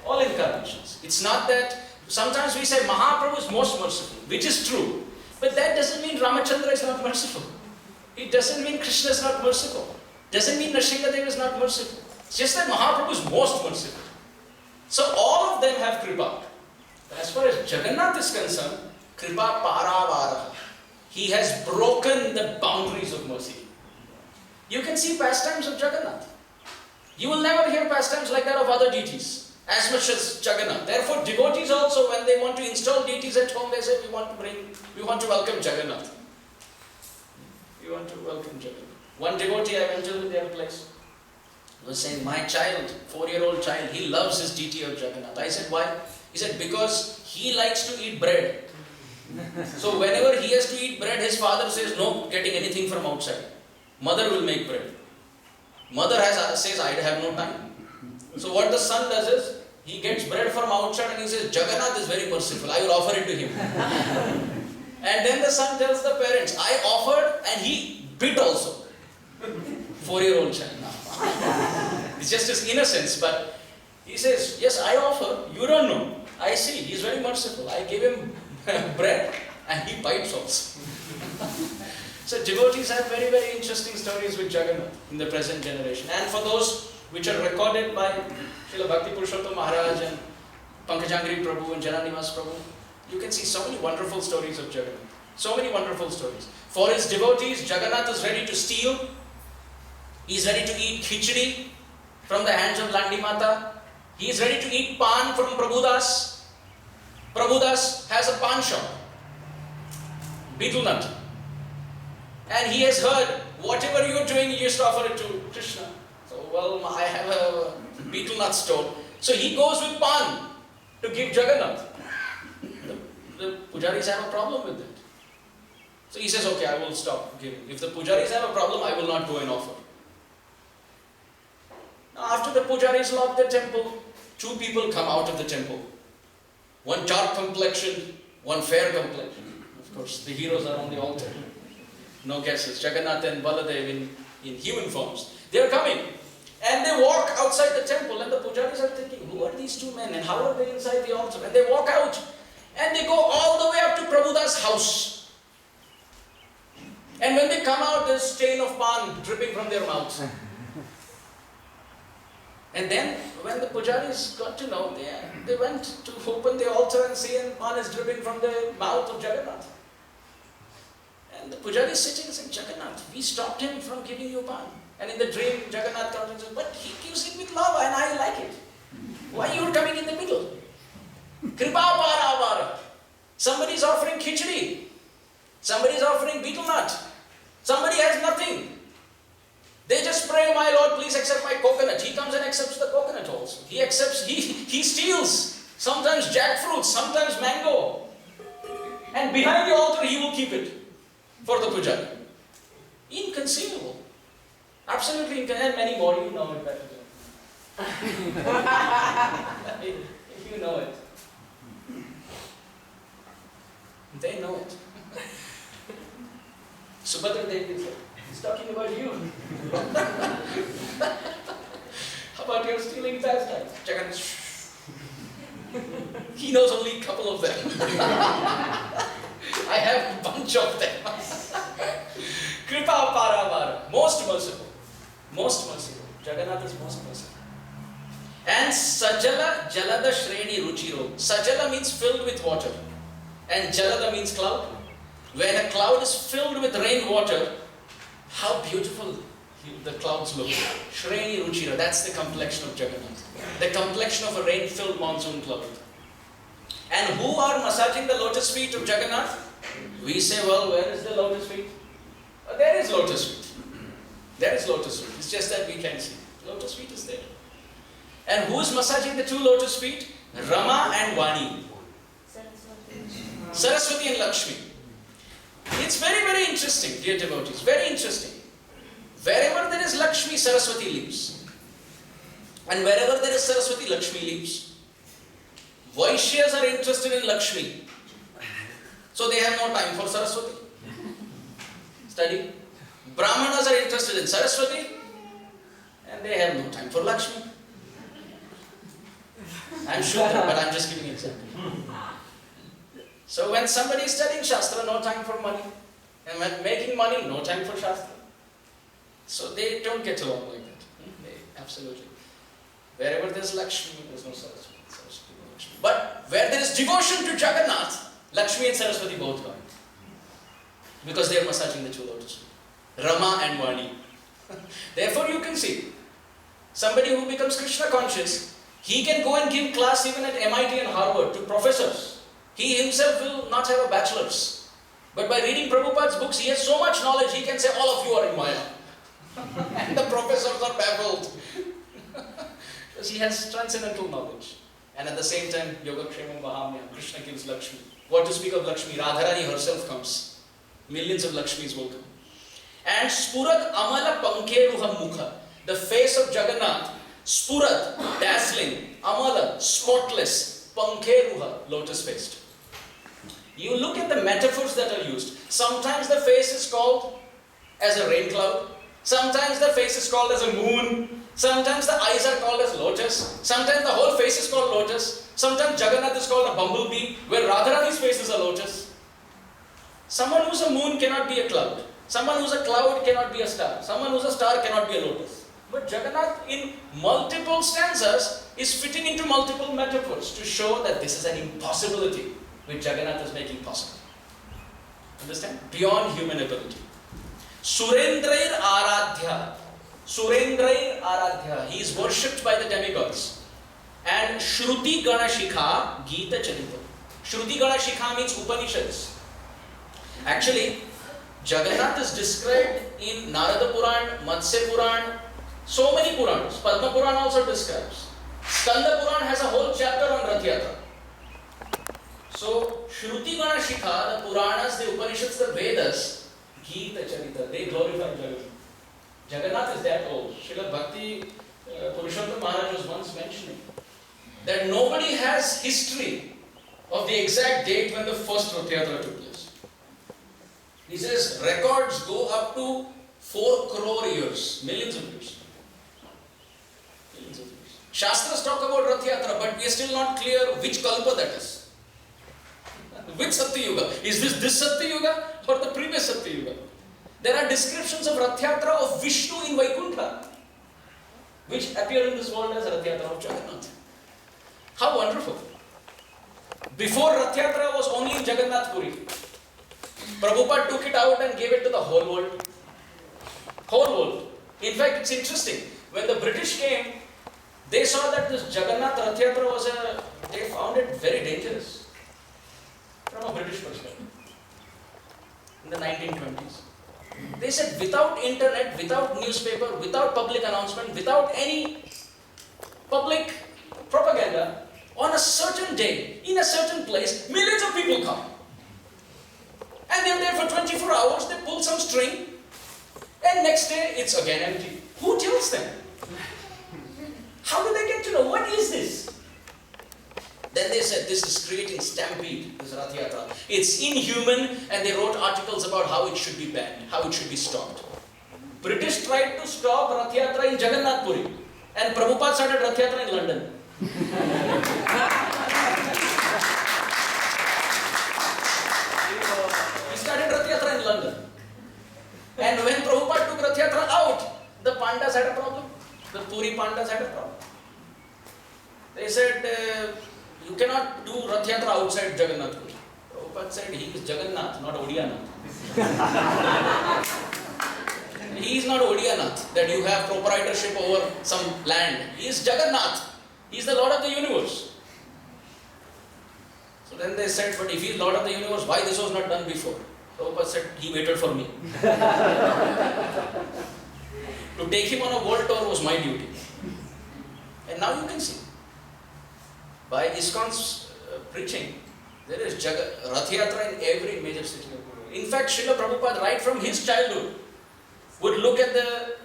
All incarnations. It's not that, sometimes we say Mahaprabhu is most merciful, which is true. But that doesn't mean Ramachandra is not merciful. It doesn't mean Krishna is not merciful. Doesn't mean Nrsimhadev is not merciful. It's just that Mahaprabhu is most merciful. So all of them have Kripa. As far as Jagannath is concerned, Kripa Paravaraha. He has broken the boundaries of mercy. You can see pastimes of Jagannath. You will never hear pastimes like that of other deities, as much as Jagannath. Therefore, devotees also, when they want to install deities at home, they say, we want to welcome Jagannath. We want to welcome Jagannath. One devotee I went to their place was saying, my child, 4-year-old child, he loves his deity of Jagannath. I said, why? He said, because he likes to eat bread. So whenever he has to eat bread, his father says, no getting anything from outside. Mother will make bread. Mother says, I have no time. So what the son does is, he gets bread from outside and he says, Jagannath is very merciful, I will offer it to him. And then the son tells the parents, I offered and he bit also. 4-year-old child now. It's just his innocence, but he says, yes, I offer, you don't know. I see, he's very merciful. I gave him bread and he bites also. So devotees have very, very interesting stories with Jagannath in the present generation. And for those which are recorded by Srila Bhakti Purushottam Maharaj and Pankajangri Prabhu and Jananivas Prabhu, you can see so many wonderful stories of Jagannath. So many wonderful stories. For his devotees, Jagannath is ready to steal. He is ready to eat khichdi from the hands of Landi Mata. He is ready to eat pan from Prabhudas. Prabhudas has a pan shop, betel nut. And he has heard, whatever you are doing, you just offer it to Krishna. So, well, I have a betel nut store. So he goes with pan to give Jagannath. The pujaris have a problem with that. So he says, okay, I will stop giving. If the pujaris have a problem, I will not go and offer. Now, after the pujaris lock the temple, 2 people come out of the temple. One dark complexion, one fair complexion. Of course, the heroes are on the altar. No guesses. Jagannath and Baladev in human forms. They are coming. And they walk outside the temple, and the pujaris are thinking, who are these two men and how are they inside the altar? And they walk out and they go all the way up to Prabhu's house. And when they come out, there's stain of pan dripping from their mouths. And then when the pujaris got to know, they went to open the altar and see, and pan is dripping from the mouth of Jagannath. And the pujari is sitting and saying, Jagannath, we stopped him from giving you pan. And in the dream, Jagannath comes and says, but he gives it with love and I like it. Why you are coming in the middle? Kripa para avara. Somebody is offering khichdi. Somebody is offering betel nut. Somebody has nothing. They just pray, my Lord, please accept my coconut. He comes and accepts the coconut also. He accepts, he steals. Sometimes jackfruit, sometimes mango. And behind the altar, he will keep it for the pujari. Inconceivable. Absolutely inconceivable. And many more, you know it better than if you know it. They know it. Subhadra Devi is he's talking about you. How about your stealing pastimes? Jagannath. He knows only a couple of them. I have a bunch of them. Kripa paravara. Most merciful. Most merciful. Jagannath is most merciful. And Sajala Jalada Shreni Ruchiro. Sajala means filled with water. And Jalada means cloud. When a cloud is filled with rainwater, how beautiful the clouds look. Shreni Ruchira, that's the complexion of Jagannath. The complexion of a rain-filled monsoon cloud. And who are massaging the lotus feet of Jagannath? We say, well, where is the lotus feet? There is lotus feet. There is lotus feet. It's just that we can't see. Lotus feet is there. And who is massaging the two lotus feet? Rama and Vani. Saraswati and Lakshmi. It's very, very interesting, dear devotees. Very interesting. Wherever there is Lakshmi, Saraswati lives. And wherever there is Saraswati, Lakshmi lives. Vaishyas are interested in Lakshmi. So they have no time for Saraswati. Study. Brahmanas are interested in Saraswati. And they have no time for Lakshmi. I'm sure, but I'm just giving an example. So when somebody is studying Shastra, no time for money. And when making money, no time for Shastra. So they don't get along like that. They, absolutely. Wherever there's Lakshmi, there's no Saraswati. But where there is devotion to Jagannath, Lakshmi and Saraswati both come. Because they are massaging the two lotus feet. Rama and Vani. Therefore you can see, somebody who becomes Krishna conscious, he can go and give class even at MIT and Harvard to professors. He himself will not have a bachelor's. But by reading Prabhupada's books, he has so much knowledge, he can say, all of you are in Maya. And the professors are baffled. Because he has transcendental knowledge. And at the same time, Yogakshamam Mahamya, Krishna gives Lakshmi. What to speak of Lakshmi? Radharani herself comes. Millions of Lakshmis will come. And Spurat Amala Pankeruha Mukha. The face of Jagannath, Spurat, dazzling, Amala, spotless, Pankeruha, lotus-faced. You look at the metaphors that are used. Sometimes the face is called as a rain cloud. Sometimes the face is called as a moon. Sometimes the eyes are called as lotus. Sometimes the whole face is called lotus. Sometimes Jagannath is called a bumblebee, where Radharani's face is a lotus. Someone who's a moon cannot be a cloud. Someone who's a cloud cannot be a star. Someone who's a star cannot be a lotus. But Jagannath in multiple stanzas is fitting into multiple metaphors to show that this is an impossibility which Jagannath is making possible. Understand? Beyond human ability. Surendrair Aradhya. Surendrair Aradhya. He is worshipped by the demigods. And Shruti Ganashikha Gita Charita. Shruti Ganashikha means Upanishads. Actually, Jagannath is described in Narada Puran, Matsya Puran, so many Puranas. Padma Puran also describes. Skanda Puran has a whole chapter on Rath Yatra. So, Shruti Ganashikha, the Puranas, the Upanishads, the Vedas, Gita Charita, they glorify Jagannath. Jagannath is that old. Srila Bhakti Purushottam Maharaj was once mentioning that nobody has history of the exact date when the first Rath Yatra took place. He says records go up to 4 crore years, millions of years. Millions of years. Shastras talk about Rath Yatra, but we are still not clear which kalpa that is. Which Satya Yuga? Is this Satya Yuga or the previous Satya Yuga? There are descriptions of Rath Yatra of Vishnu in Vaikuntha, which appear in this world as Rath Yatra of Jagannath. How wonderful! Before Rath Yatra was only in Jagannath Puri. Prabhupada took it out and gave it to the whole world. Whole world. In fact, it's interesting. When the British came, they saw that this Jagannath Rath Yatra they found it very dangerous from a British perspective. In the 1920s. They said without internet, without newspaper, without public announcement, without any public propaganda, on a certain day, in a certain place, millions of people come. And they're there for 24 hours, they pull some string, and next day it's again empty. Who tells them? How do they get to know? What is this? Then they said this is creating stampede, this Rath Yatra. It's inhuman, and they wrote articles about how it should be banned, how it should be stopped. British tried to stop Rath Yatra in Jagannath Puri, and Prabhupada started Rath Yatra in London. He started Rath Yatra in London. And when Prabhupada took Rath Yatra out, the Pandas had a problem. The Puri Pandas had a problem. They said, you cannot do Rath Yatra outside Jagannath Puri. Prabhupada said, he is Jagannath, not Odiyanath. He is not Odiyanath, that you have proprietorship over some land. He is Jagannath. He is the Lord of the universe. So then they said, but if he is Lord of the universe, why this was not done before? Prabhupada said, he waited for me. To take him on a world tour was my duty. And now you can see, by ISKCON's preaching, there is Rath Yatra in every major city of the world. In fact, Srila Prabhupada, right from his childhood, would look at the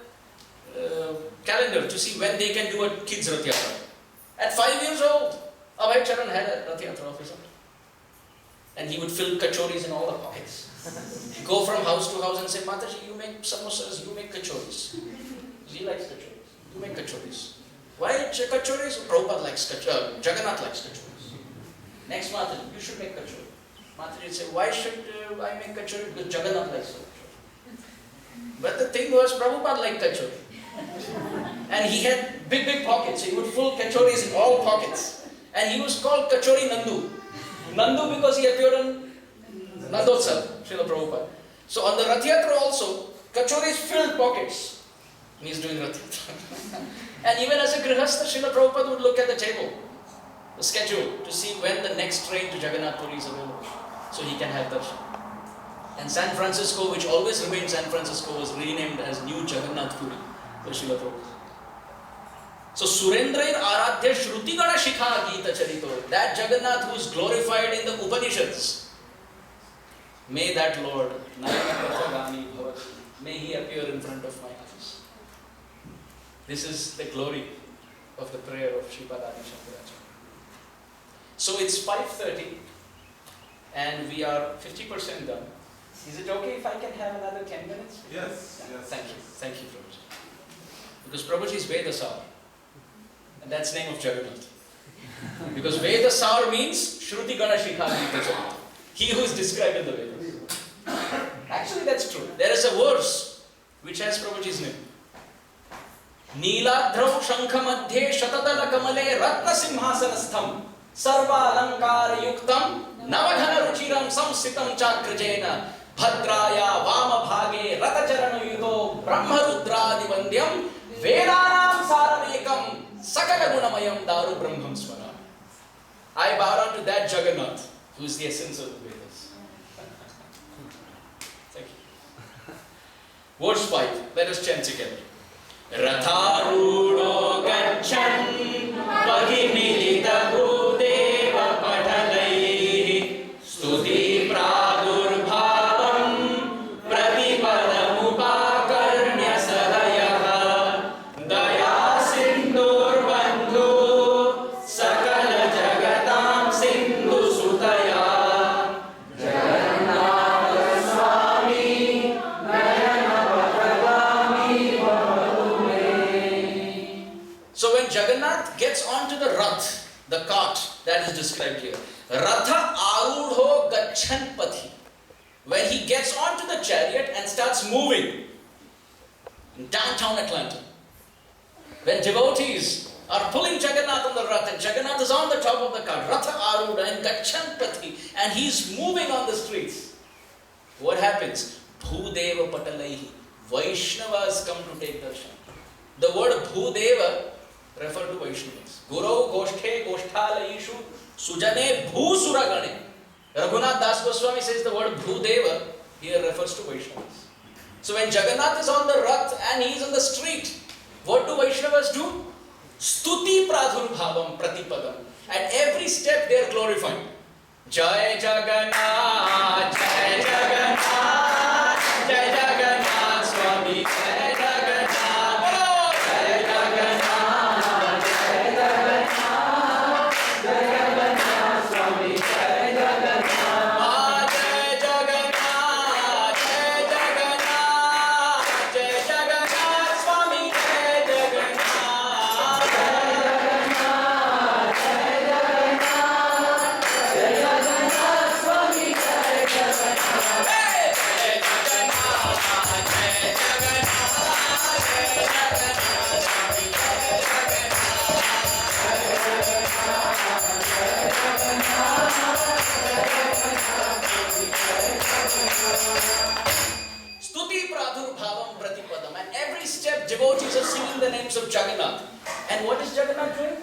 calendar to see when they can do a kids Rath Yatra. At 5 years old, Abhay Charan had a Rath Yatra of his own. And he would fill kachoris in all the pockets. Go from house to house and say, Mataji, you make samosas, you make kachoris. He likes kachoris. You make kachoris. Why kachoris? Prabhupada likes kachoris. Jagannath likes kachoris. Next Mataji, you should make kachori. Mataji would say, why should I make kachori? Because Jagannath likes kachori. But the thing was, Prabhupada liked kachori. And he had big pockets. He would fill kachoris in all pockets. And he was called Kachori Nandu. Nandu because he appeared on Nandotsav, Srila Prabhupada. So on the Rath Yatra also, kachoris filled pockets. And he's doing Rath Yatra. And even as a Grihastha, Srila Prabhupada would look at the table, the schedule, to see when the next train to Jagannath Puri is available. So he can have darshan. And San Francisco, which always remained San Francisco, was renamed as New Jagannath Puri by Srila Prabhupada. So Surendrair Aradhya Shruti Gana Shikha Gita Charito, that Jagannath who is glorified in the Upanishads, may that Lord, may he appear in front of my eyes. This is the glory of the prayer of Sripad Adi Shankaracharya. So it's 5:30 and we are 50% done. Is it okay if I can have another 10 minutes? Yes. Yeah, thank you. Thank you, Prabhuji. Because Prabhuji is Vedasar. And that's the name of Jagannath. Because Vedasar means Shruti Gana Shikha Gita Jagannath. He who is described in the Vedas. Actually, that's true. There is a verse which has Prabhuji's name. Neeladhrau Shankha Madhye Shatatala Kamale Ratna Simhasanastham Sarva Alankara Yuktam Navadhana Ruchiram Samsitam Chakrajena Bhadraya Vama Bhage Ratacharana Yudo Brahma Rudradi Vandyam Vedanam Saranekam Sakala Gunamayam Daru Brahmam Swara. I bow down to that Jagannath who is the essence of the Vedas. Thank you. Verse 5. Let us chant together. Ratharudo Gacchan Vahimilita Bhudeva Patalaihi Stuti Pradurbhavam Pratipadamu Pakarnya Sadayaha Daya Sindur Bandhu Sakala Jagatam Sindhu Sutaya Jagannath Swami Jagannath gets onto the Rath, the cart that is described here, Ratha Arudho Gachan Pathi. When he gets onto the chariot and starts moving in downtown Atlanta, when devotees are pulling Jagannath on the Rath and Jagannath is on the top of the cart, Ratha Arudha and Gachan Pathi, and he's moving on the streets, what happens? Bhudeva Patalaihi. Vaishnavas come to take darshan. The word Bhudeva refers to Vaishnavas. Guru Goshthe Goshthalayishu Sujane Bhusuragane. Raghunath Das Goswami says the word Bhudeva here refers to Vaishnavas. So when Jagannath is on the Rath and he is on the street, what do Vaishnavas do? Stuti Pradhurbhavam Pratipadam. At every step they are glorifying. Jai Jagannath, Jai Jagannath, Jai Jagannath Swami, Jai Jagannath, Jai Jagannath, Jai Jagannath, Jai Jagannath Swami, Jai Jagannath, Jai Jagannath, Jai Jagannath, Jai Jagannath Swami, Jai Jagannath, Jai Jagannath, Jai Jagannath, Jai Jagannath Swami, Jai Jagannath, Jai Stuti Pradhurbhavam Pratipadam. At every step, devotees are singing the names of Jagannath. And what is Jagannath doing?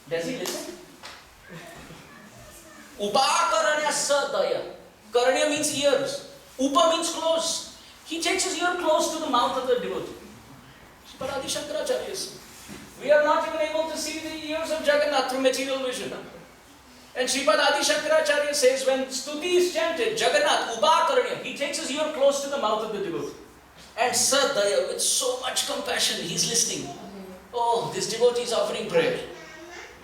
Does he listen? Upakaranya sadaya. Karanya means ears. Upa means close. He takes his ear close to the mouth of the devotee. But Adi Shankaracharya says, we are not even able to see the ears of Jagannath through material vision. And Sripad Adi Shankaracharya says when Stuti is chanted, Jagannath, Upakaranya, he takes his ear close to the mouth of the devotee. And Sadaya, with so much compassion, he's listening. Oh, this devotee is offering prayer.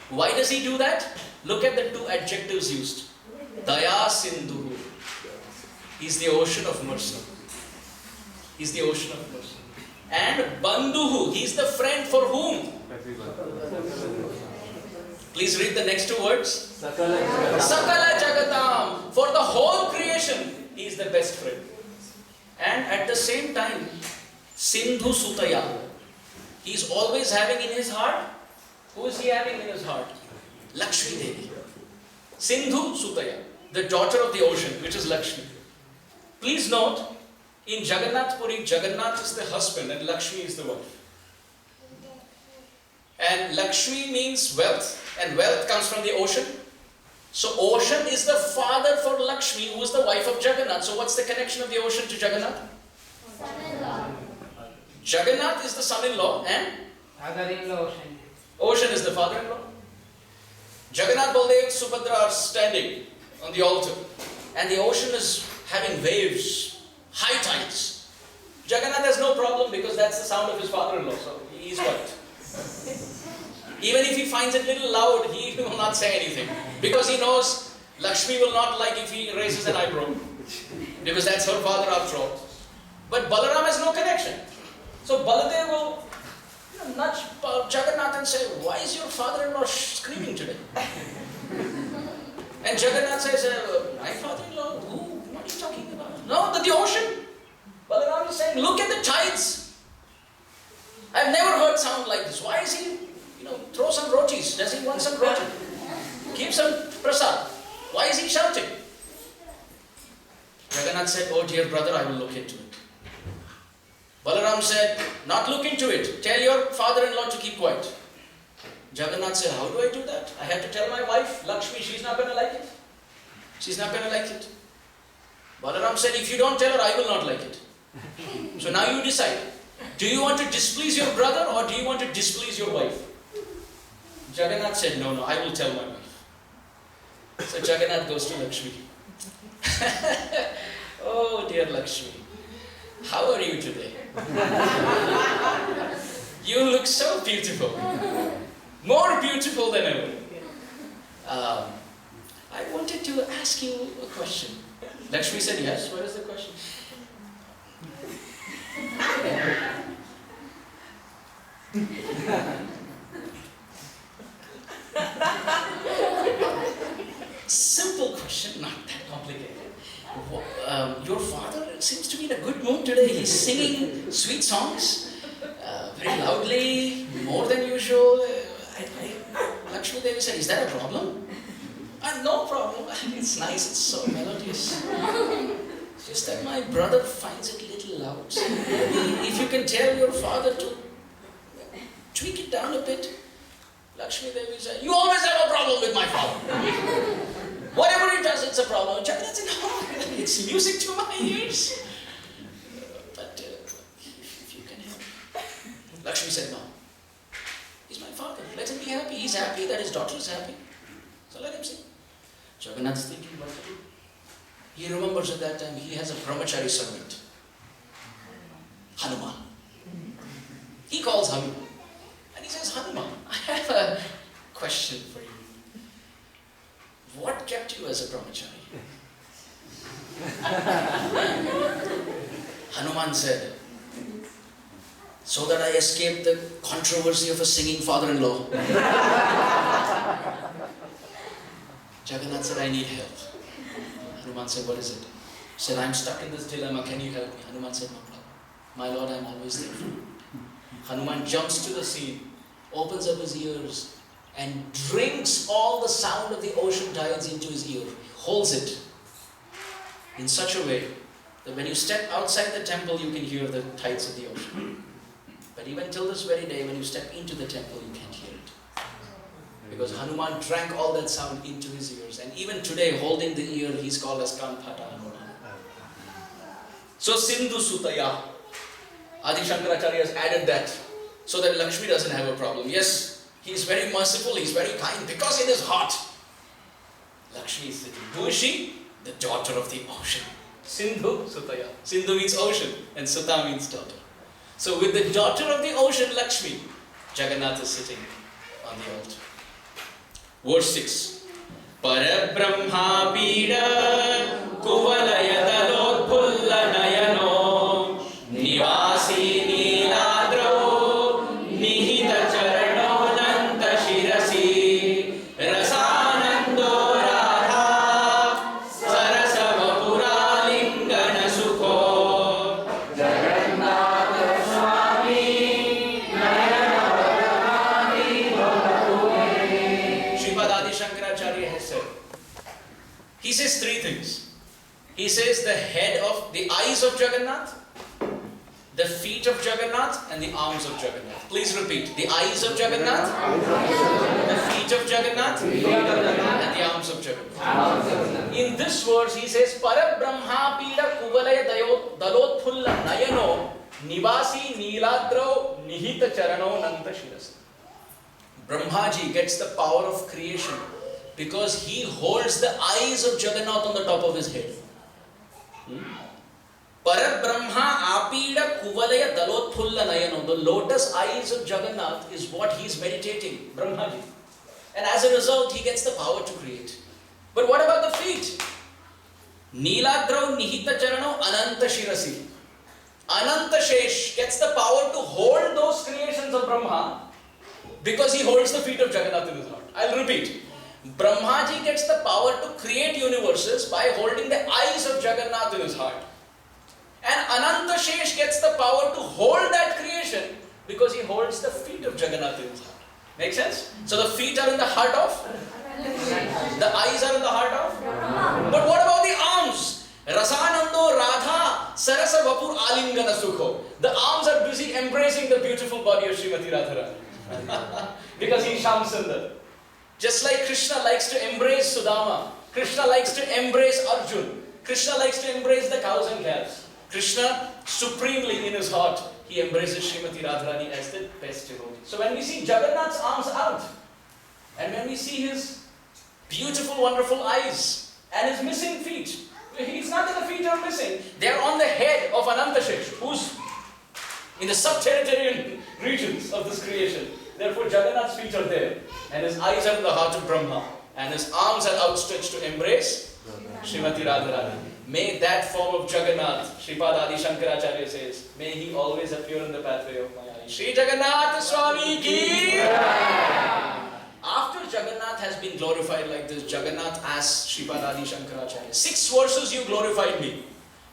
Why does he do that? Look at the two adjectives used. Daya Sindhu. He's the ocean of mercy. He's the ocean of mercy. And Bandhuhu, he's the friend for whom? Please read the next two words. Sakala Jagatam. For the whole creation, he is the best friend. And at the same time, Sindhu Sutaya. He is always having in his heart. Who is he having in his heart? Lakshmi Devi. Sindhu Sutaya, the daughter of the ocean, which is Lakshmi. Please note, in Jagannath Puri, Jagannath is the husband and Lakshmi is the wife. And Lakshmi means wealth, and wealth comes from the ocean. So ocean is the father for Lakshmi, who is the wife of Jagannath. So what's the connection of the ocean to Jagannath? Son-in-law. Jagannath is the son-in-law and Father-in-law. ocean is the father-in-law. Jagannath Baladev and Subhadra are standing on the altar, and the ocean is having waves, high tides. Jagannath has no problem because that's the sound of his father-in-law, so he is white. Even if he finds it a little loud, he will not say anything because he knows Lakshmi will not like if he raises an eyebrow because that's her father after all. But Balaram has no connection. So Baladev will nudge Jagannath and say, why is your father-in-law screaming today? And Jagannath says, my father-in-law? Who? What are you talking about? No, the ocean. Balaram is saying, look at the tides. I've never heard sound like this. Why is he, throw some rotis. Does he want some roti? Give some prasad. Why is he shouting? Jagannath said, oh dear brother, I will look into it. Balaram said, not look into it. Tell your father-in-law to keep quiet. Jagannath said, how do I do that? I have to tell my wife, Lakshmi, she's not going to like it. She's not going to like it. Balaram said, if you don't tell her, I will not like it. So now you decide. Do you want to displease your brother or do you want to displease your wife? Jagannath said, no, I will tell my wife. So Jagannath goes to Lakshmi. Oh dear Lakshmi, how are you today? You look so beautiful. More beautiful than ever. I wanted to ask you a question. Lakshmi said, yes, what is the question? today. He's singing sweet songs very loudly, more than usual. Lakshmi Devi said, is that a problem? No problem. It's nice, it's so melodious. Just that my brother finds it a little loud. So maybe if you can tell your father to tweak it down a bit. Lakshmi Devi said, you always have a problem with my father. Whatever he does, it's a problem. Jagannath said, no, it's music to my ears. But if you can help. Lakshmi said, no. He's my father. Let him be happy. He's happy that his daughter is happy. So let him sing. Jagannath's thinking, what to do? He remembers at that time he has a brahmachari servant, Hanuman. He calls Hanuman. And he says, Hanuman, I have a question for you. What kept you as a brahmachari? Hanuman said, so that I escape the controversy of a singing father-in-law. Jagannath said, I need help. Hanuman said, what is it? He said, I'm stuck in this dilemma, can you help me? Hanuman said, no problem. My Lord, I'm always there for you. Hanuman jumps to the scene, opens up his ears, and drinks all the sound of the ocean tides into his ear. He holds it in such a way that when you step outside the temple, you can hear the tides of the ocean. But even till this very day, when you step into the temple, you can't hear it. Because Hanuman drank all that sound into his ears. And even today, holding the ear, he's called as Kanphata Hanuman. So Sindhu Sutaya, Adi Shankaracharya has added that so that Lakshmi doesn't have a problem. Yes, he is very merciful, he is very kind, because in his heart, Lakshmi is sitting. Who is she? The daughter of the ocean. Sindhu Sutaya. Sindhu means ocean and Suta means daughter. So with the daughter of the ocean, Lakshmi, Jagannath is sitting on the altar. Verse 6. Parabrahma Pida Kuvalaya Dalotpulla Nayano Nivasi Niladro Nihita Charano Nanta Shirasi Rasanando Radha Sarasava Puralingana Sukho Jagannath Swami Nayanavadani Bhavatume. Srimad Adi Shankaracharya has said, he says three things. He says the head of, the eyes of Jagannath, the feet of Jagannath, and the arms of Jagannath. Please repeat. The eyes of Jagannath, the feet of Jagannath, and the arms of Jagannath. In this verse, he says, Parabrahma Pida Kuvalaya Dalotpulla Nayano Nivasi Niladro Nihita Charano Nanta Shirasi. Brahmaji gets the power of creation because he holds the eyes of Jagannath on the top of his head. Parabrahma Apida Kuvalaya Dalotpulla Nayano. The lotus eyes of Jagannath is what he is meditating, Brahmaji. And as a result, he gets the power to create. But what about the feet? Niladrau Nihita Charano Ananta Shirasi. Ananta Shesh gets the power to hold those creations of Brahma because he holds the feet of Jagannath in his heart. I'll repeat. Brahmaji gets the power to create universes by holding the eyes of Jagannath in his heart. And Ananta Shesh gets the power to hold that creation because he holds the feet of Jagannath in his heart. Make sense? So the feet are in the heart of? The eyes are in the heart of? But what about the arms? Rasanando Radha Sarasa Vapur Alingana Sukho. The arms are busy embracing the beautiful body of Srimati Radharani. Because he is Shyam Sundar. Just like Krishna likes to embrace Sudama, Krishna likes to embrace Arjun, Krishna likes to embrace the cows and calves. Krishna, supremely in his heart, he embraces Srimati Radharani as the best devotee. So when we see Jagannath's arms out, and when we see his beautiful, wonderful eyes, and his missing feet, it's not that the feet are missing, they are on the head of Anantashesh, who's in the subterranean regions of this creation. Therefore, Jagannath's feet are there, and his eyes are in the heart of Brahma, and his arms are outstretched to embrace Srimati Radharani. May that form of Jagannath, Sripad Adi Shankaracharya says, may he always appear in the pathway of Maya. Shri Jagannath Swami ki! After Jagannath has been glorified like this, Jagannath asks Sripad Adi Shankaracharya, 6 verses you glorified me.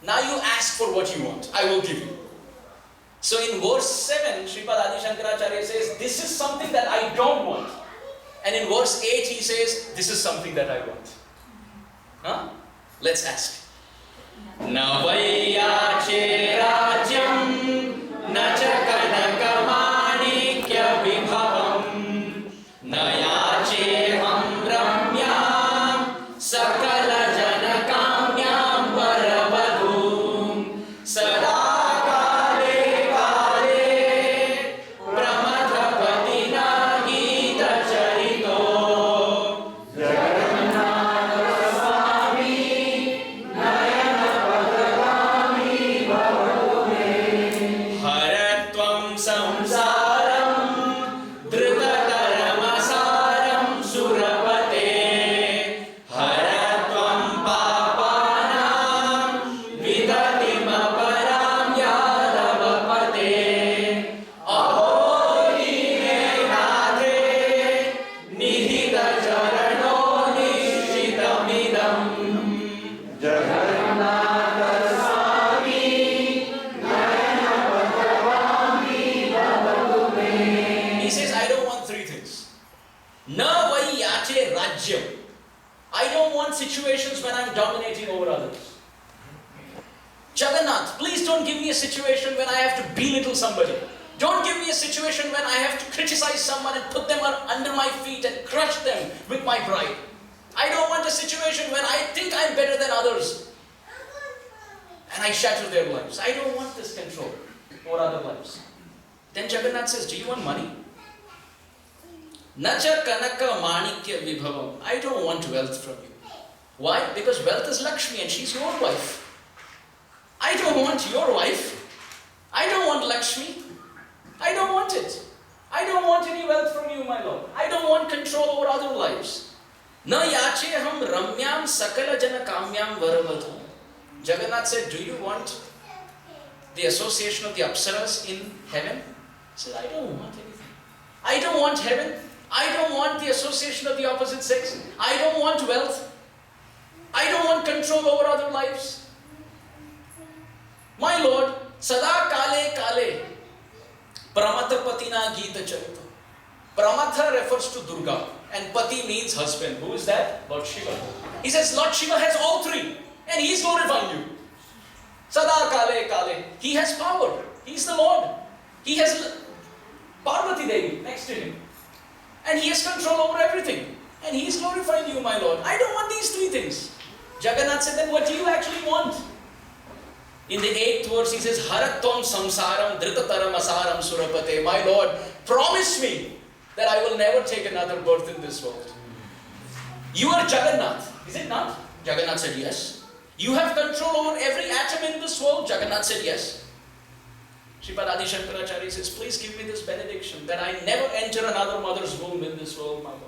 Now you ask for what you want. I will give you. So in verse 7, Sripad Adi Shankaracharya says, this is something that I don't want. And in verse 8 he says, this is something that I want. Huh? Let's ask. Na vayyache rajyam na cha kanakamanikya vibhavam na yache ham ramyam sakala janakamyam varavadhum sada situations when I'm dominating over others. Jagannath, please don't give me a situation when I have to belittle somebody. Don't give me a situation when I have to criticize someone and put them under my feet and crush them with my pride. I don't want a situation when I think I'm better than others and I shatter their lives. I don't want this control over other lives. Then Jagannath says, do you want money? Nacha kanaka manikya vibhavam. I don't want wealth from you. Why? Because wealth is Lakshmi and she's your wife. I don't want your wife. I don't want Lakshmi. I don't want it. I don't want any wealth from you, my Lord. I don't want control over other lives. Na yacheham ramyam sakala jana kamyam varavadhu. Jagannath said, do you want the association of the apsaras in heaven? He said, I don't want anything. I don't want heaven. I don't want the association of the opposite sex. I don't want wealth. I don't want control over other lives. My Lord, sada kale kale, Pramatha patina gita charita. Pramatha refers to Durga and Pati means husband. Who is that? Lord Shiva. He says Lord Shiva has all three and He is glorifying you. Sada kale kale. He has power. He is the Lord. He has Parvati Devi next to Him. And He has control over everything. And He is glorifying you, my Lord. I don't want these three things. Jagannath said, then what do you actually want? In the 8th verse, he says, Haratvam samsaram dritataram asaram surapate. My Lord, promise me that I will never take another birth in this world. You are Jagannath, is it not? Jagannath said, yes. You have control over every atom in this world? Jagannath said, yes. Sripad Adi Shankaracharya says, please give me this benediction that I never enter another mother's womb in this world, my Lord.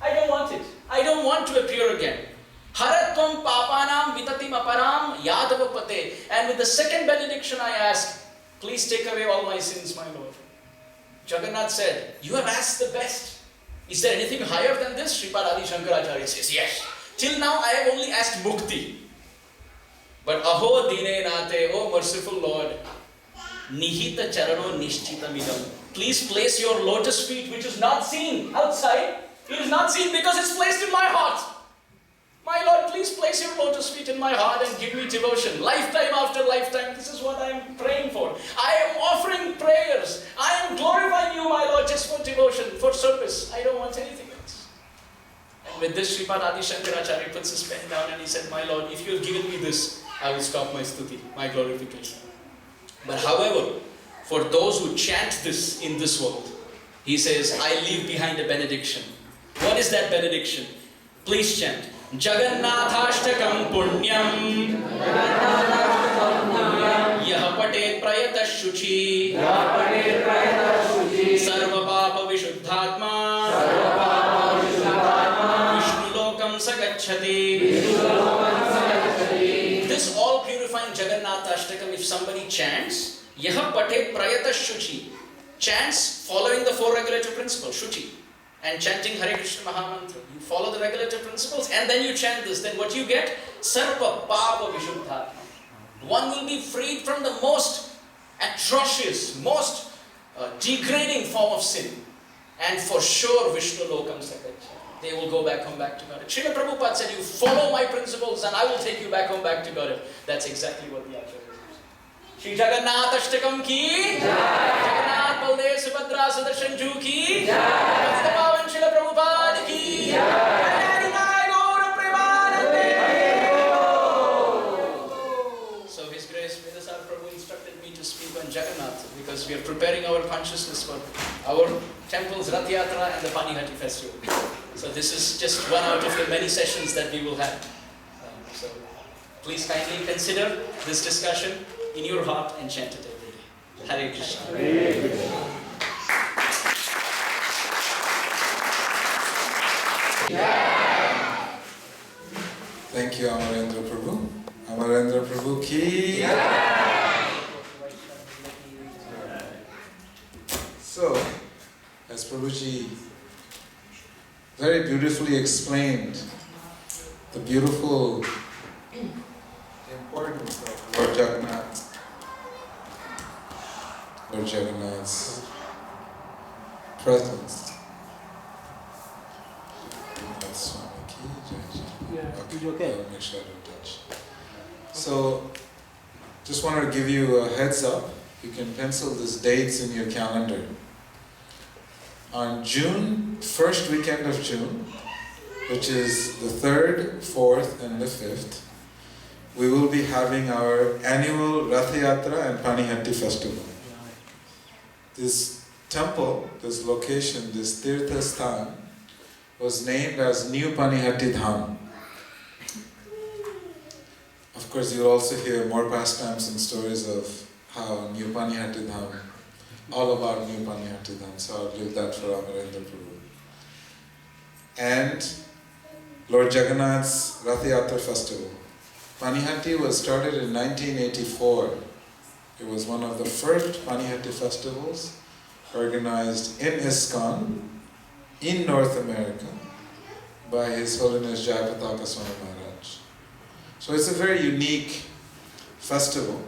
I don't want it. I don't want to appear again. Haratvam papanam vitatim aparam yadavapate. And with the second benediction I ask, please take away all my sins, my Lord. Jagannath said, you have asked the best. Is there anything higher than this? Sripad Adi Shankaracharya says, yes. Till now I have only asked mukti. But aho dine nate, oh merciful Lord, nihita charano nishchitamidam. Please place your lotus feet, which is not seen outside. It is not seen because it's placed in my heart. My Lord, please place your lotus feet in my heart and give me devotion. Lifetime after lifetime, this is what I am praying for. I am offering prayers. I am glorifying you, my Lord, just for devotion, for service. I don't want anything else. And with this, Sripad Adi Shankaracharya puts his pen down and he said, my Lord, if you have given me this, I will stop my stuti, my glorification. But however, for those who chant this in this world, he says, I leave behind a benediction. What is that benediction? Please chant. Jagannathashtakam punyam Yah patet prayatah shuchi Sarva papa vishuddhatma Vishnu lokam sagacchati. This all purifying Jagannathashtakam, if somebody chants, Yah patet prayatah shuchi, chants following the 4 regulative principles, shuchi, and chanting Hare Krishna Mahamantra. You follow the regulative principles and then you chant this. Then what you get? Sarva Papa Vishuddhatma. One will be freed from the most atrocious, most degrading form of sin. And for sure Vishnu Lokam Sakaj. They will come back to God. Srila Prabhupada said, you follow my principles and I will take you home back to God. That's exactly what the Acharya is. Shri Jagannath Ashtakam ki Jagannath Baladev Subhadra Sudarshan Ju ki Pavan Srila Prabhupada ki So His Grace Vedasar Prabhu instructed me to speak on Jagannath because we are preparing our consciousness for our temple's Rath Yatra and the Panihati festival. So this is just one out of the many sessions that we will have. So please kindly consider this discussion in your heart and chant it every day. Hare Krishna. Hare Krishna. Thank you, Amarendra Prabhu. Amarendra Prabhu ki. So, as Prabhuji very beautifully explained the beautiful importance of Lord Jagannath's presence. That's Swami ki jai. Okay. I'll make sure I don't touch. So, just wanted to give you a heads up. You can pencil these dates in your calendar. On June, first weekend of June, which is the 3rd, 4th and the 5th, we will be having our annual Rath Yatra and Panihati festival. This temple, this location, this Tirtha Sthan, was named as New Panihati Dham. Of course, you'll also hear more pastimes and stories of how New Panihati Dham, all about New Panihati Dham, so I'll leave that for Amarendra Prabhu. And Lord Jagannath's Rath Yatra festival. Panihati was started in 1984. It was one of the first Panihati festivals organized in ISKCON in North America by His Holiness Jayapataka Swami Maharaj. So it's a very unique festival,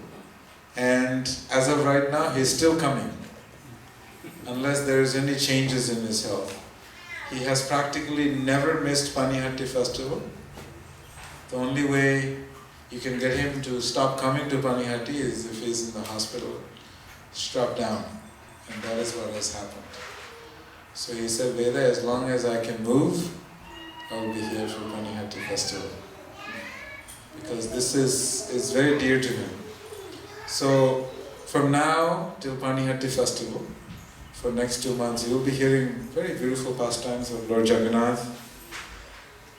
and as of right now, he's still coming, unless there is any changes in his health. He has practically never missed Panihati festival. The only way you can get him to stop coming to Panihati is if he's in the hospital, strapped down, and that is what has happened. So he said, Veda, as long as I can move, I will be here for Panihati festival. Because this is very dear to him. So from now till Panihati festival, for next 2 months, you will be hearing very beautiful pastimes of Lord Jagannath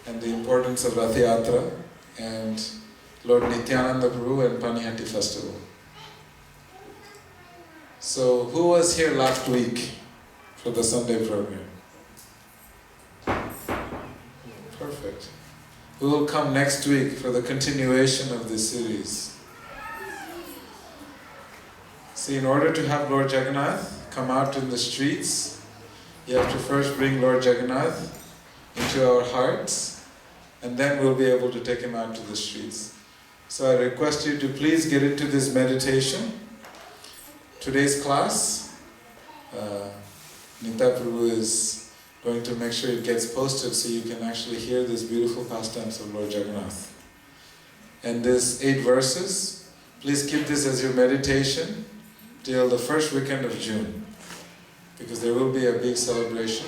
and the importance of Rath Yatra and Lord Nityananda Prabhu and Panihati festival. So who was here last week for the Sunday program? Perfect. Who will come next week for the continuation of this series? See, in order to have Lord Jagannath come out in the streets, you have to first bring Lord Jagannath into our hearts, and then we'll be able to take him out to the streets. So I request you to please get into this meditation. Today's class, Nita Prabhu is going to make sure it gets posted so you can actually hear these beautiful pastimes of Lord Jagannath. And these 8 verses, please keep this as your meditation till the first weekend of June, because there will be a big celebration.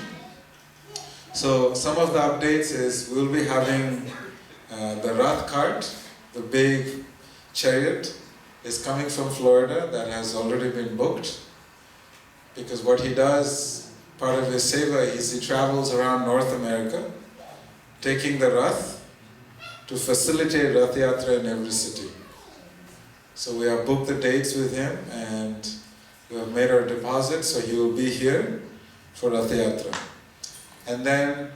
So some of the updates is we'll be having the Rath cart, the big chariot, is coming from Florida that has already been booked, because what he does, part of his seva is he travels around North America taking the Rath to facilitate Rath Yatra in every city. So we have booked the dates with him and we have made our deposit, so he will be here for Rath Yatra. And then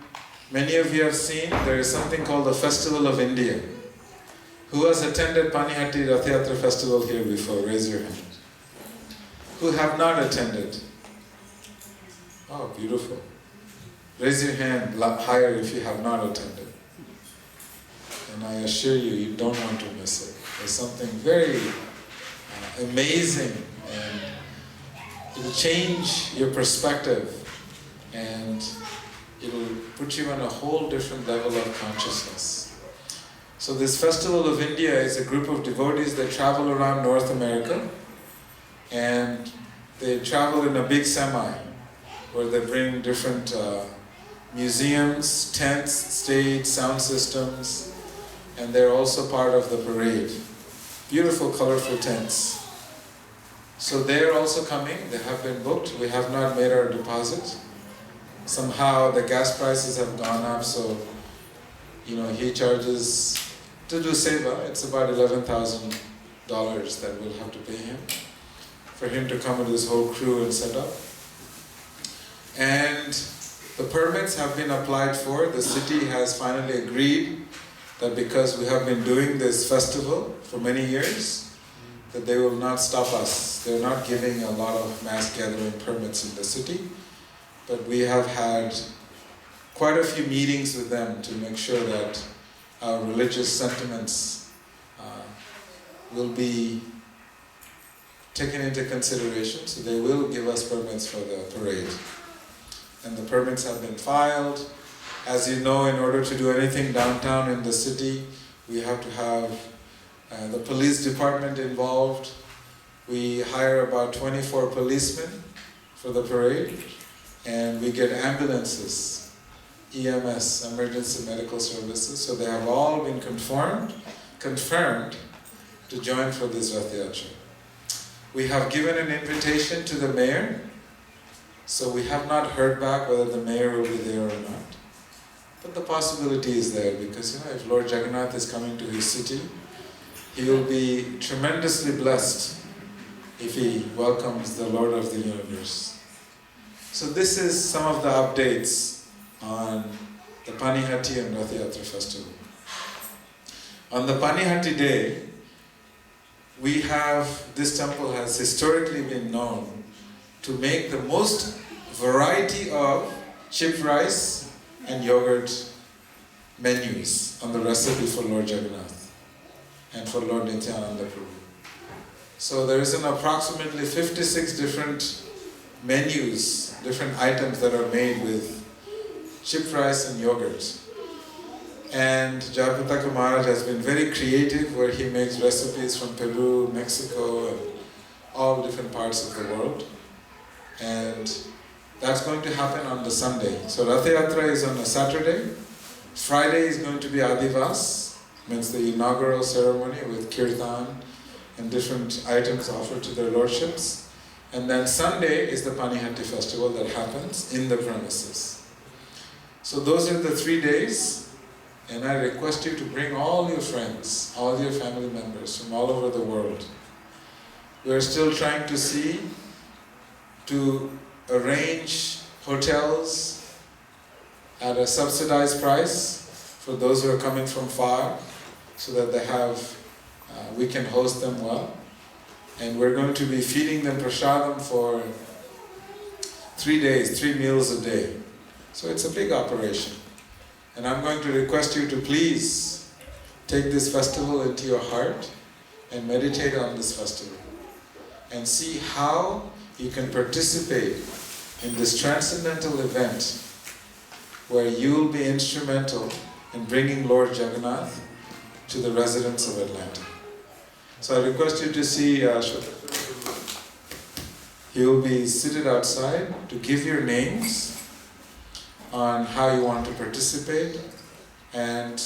many of you have seen there is something called the Festival of India. Who has attended Panihati Rath Yatra festival here before? Raise your hand. Who have not attended? Oh, beautiful. Raise your hand higher if you have not attended. And I assure you, you don't want to miss it. is something very amazing, and it will change your perspective, and it will put you on a whole different level of consciousness. So this Festival of India is a group of devotees that travel around North America, and they travel in a big semi where they bring different museums, tents, stage, sound systems, and they're also part of the parade. Beautiful, colorful tents. So they're also coming, they have been booked. We have not made our deposit. Somehow the gas prices have gone up, so he charges to do seva. It's about $11,000 that we'll have to pay him for him to come with his whole crew and set up. And the permits have been applied for. The city has finally agreed that because we have been doing this festival for many years, that they will not stop us. They're not giving a lot of mass gathering permits in the city, but we have had quite a few meetings with them to make sure that our religious sentiments will be taken into consideration, so they will give us permits for the parade. And the permits have been filed. As you know, in order to do anything downtown in the city, we have to have the police department involved. We hire about 24 policemen for the parade, and we get ambulances, EMS, Emergency Medical Services, so they have all been confirmed to join for this Rath Yatra. We have given an invitation to the mayor, so we have not heard back whether the mayor will be there or not. But the possibility is there, because if Lord Jagannath is coming to his city, he will be tremendously blessed if he welcomes the Lord of the universe. So this is some of the updates on the Panihati and Rath Yatra festival. On the Panihati day, this temple has historically been known to make the most variety of chip rice and yogurt menus on the recipe for Lord Jagannath and for Lord Nityananda Prabhu. So there is an approximately 56 different menus, different items that are made with chip rice and yogurt. And Jayapataka Maharaj has been very creative, where he makes recipes from Peru, Mexico, and all different parts of the world. And that's going to happen on the Sunday. So Rath Yatra is on a Saturday. Friday is going to be Adivas, means the inaugural ceremony with Kirtan and different items offered to their lordships. And then Sunday is the Panihati festival that happens in the premises. So those are the 3 days. And I request you to bring all your friends, all your family members from all over the world. We are still trying to arrange hotels at a subsidized price for those who are coming from far, so that we can host them well. And we're going to be feeding them prasadam for 3 days, 3 meals a day. So it's a big operation. And I'm going to request you to please take this festival into your heart and meditate on this festival and see how you can participate in this transcendental event where you will be instrumental in bringing Lord Jagannath to the residents of Atlanta. So I request you to see he will be seated outside to give your names on how you want to participate. And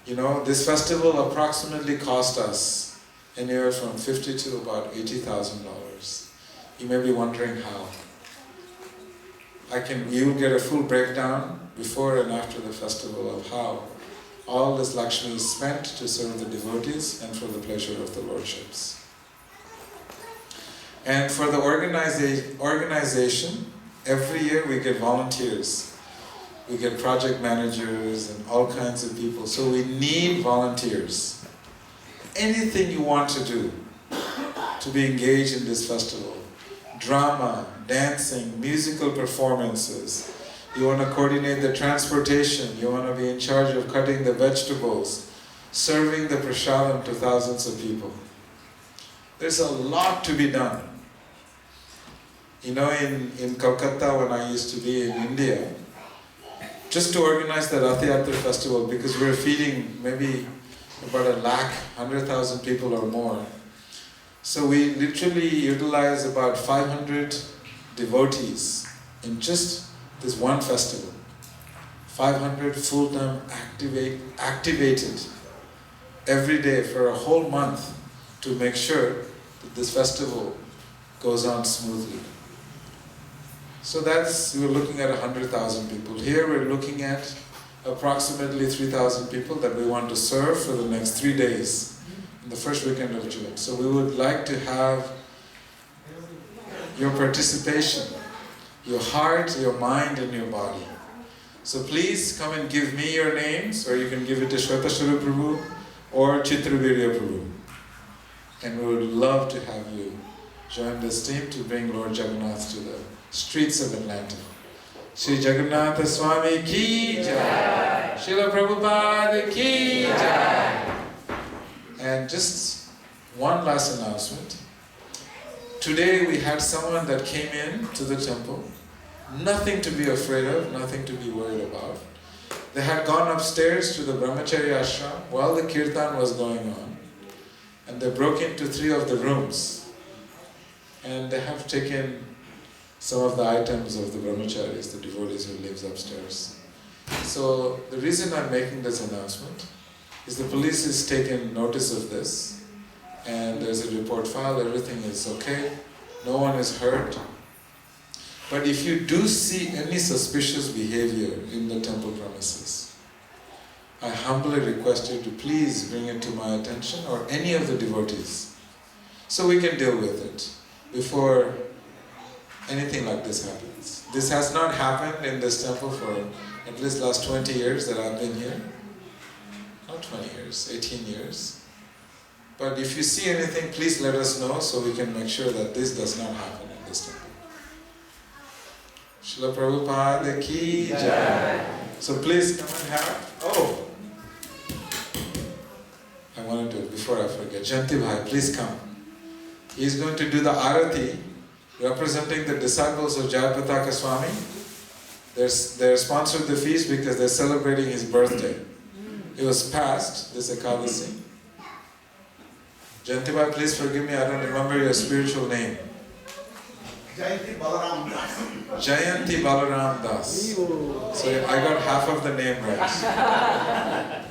this festival approximately cost us anywhere from $50,000 to about $80,000. You may be wondering how. You will get a full breakdown before and after the festival of how all this Lakshmi is spent to serve the devotees and for the pleasure of the lordships. And for the organization, every year we get volunteers. We get project managers and all kinds of people. So we need volunteers. Anything you want to do to be engaged in this festival. Drama, dancing, musical performances. You want to coordinate the transportation. You want to be in charge of cutting the vegetables. serving the prasadam to thousands of people. There's a lot to be done. You know, in Calcutta, when I used to be in India, just to organize the Rath Yatra festival, because we're feeding maybe about 100,000 people or more. So we literally utilize about 500 devotees in just this one festival. 500 full-time activated every day for a whole month to make sure that this festival goes on smoothly. So we're looking at 100,000 people. Here we're looking at approximately 3,000 people that we want to serve for the next 3 days in the first weekend of June. So we would like to have your participation, your heart, your mind, and your body. So please come and give me your names, or you can give it to Shvetashwara Prabhu or Chitravirya Prabhu. And we would love to have you join this team to bring Lord Jagannath to the streets of Atlanta. Shri Jagannath Swami Ki Jai! Srila Prabhupada Ki Jai! And just one last announcement. Today we had someone that came in to the temple. Nothing to be afraid of, nothing to be worried about. They had gone upstairs to the Brahmacharya ashram while the Kirtan was going on. And they broke into 3 of the rooms. And they have taken some of the items of the brahmacharis, the devotees who lives upstairs. So the reason I'm making this announcement is the police has taken notice of this, and there's a report filed, everything is okay, no one is hurt. But if you do see any suspicious behavior in the temple premises, I humbly request you to please bring it to my attention or any of the devotees, so we can deal with it before anything like this happens. This has not happened in this temple for at least last 20 years that I've been here. Not 20 years, 18 years. But if you see anything, please let us know so we can make sure that this does not happen in this temple. Srila Prabhupada Ki Jai. So please come and have, I want to do it before I forget. Janti Bhai, please come. He's going to do the Arati, representing the disciples of Jayapataka Swami. They're sponsored the feast because they're celebrating his birthday. It was past, this Ekadasi. Jantibai, please forgive me, I don't remember your spiritual name. Jayanti Balaram Das. Jayanti Balaram Das. So I got half of the name right.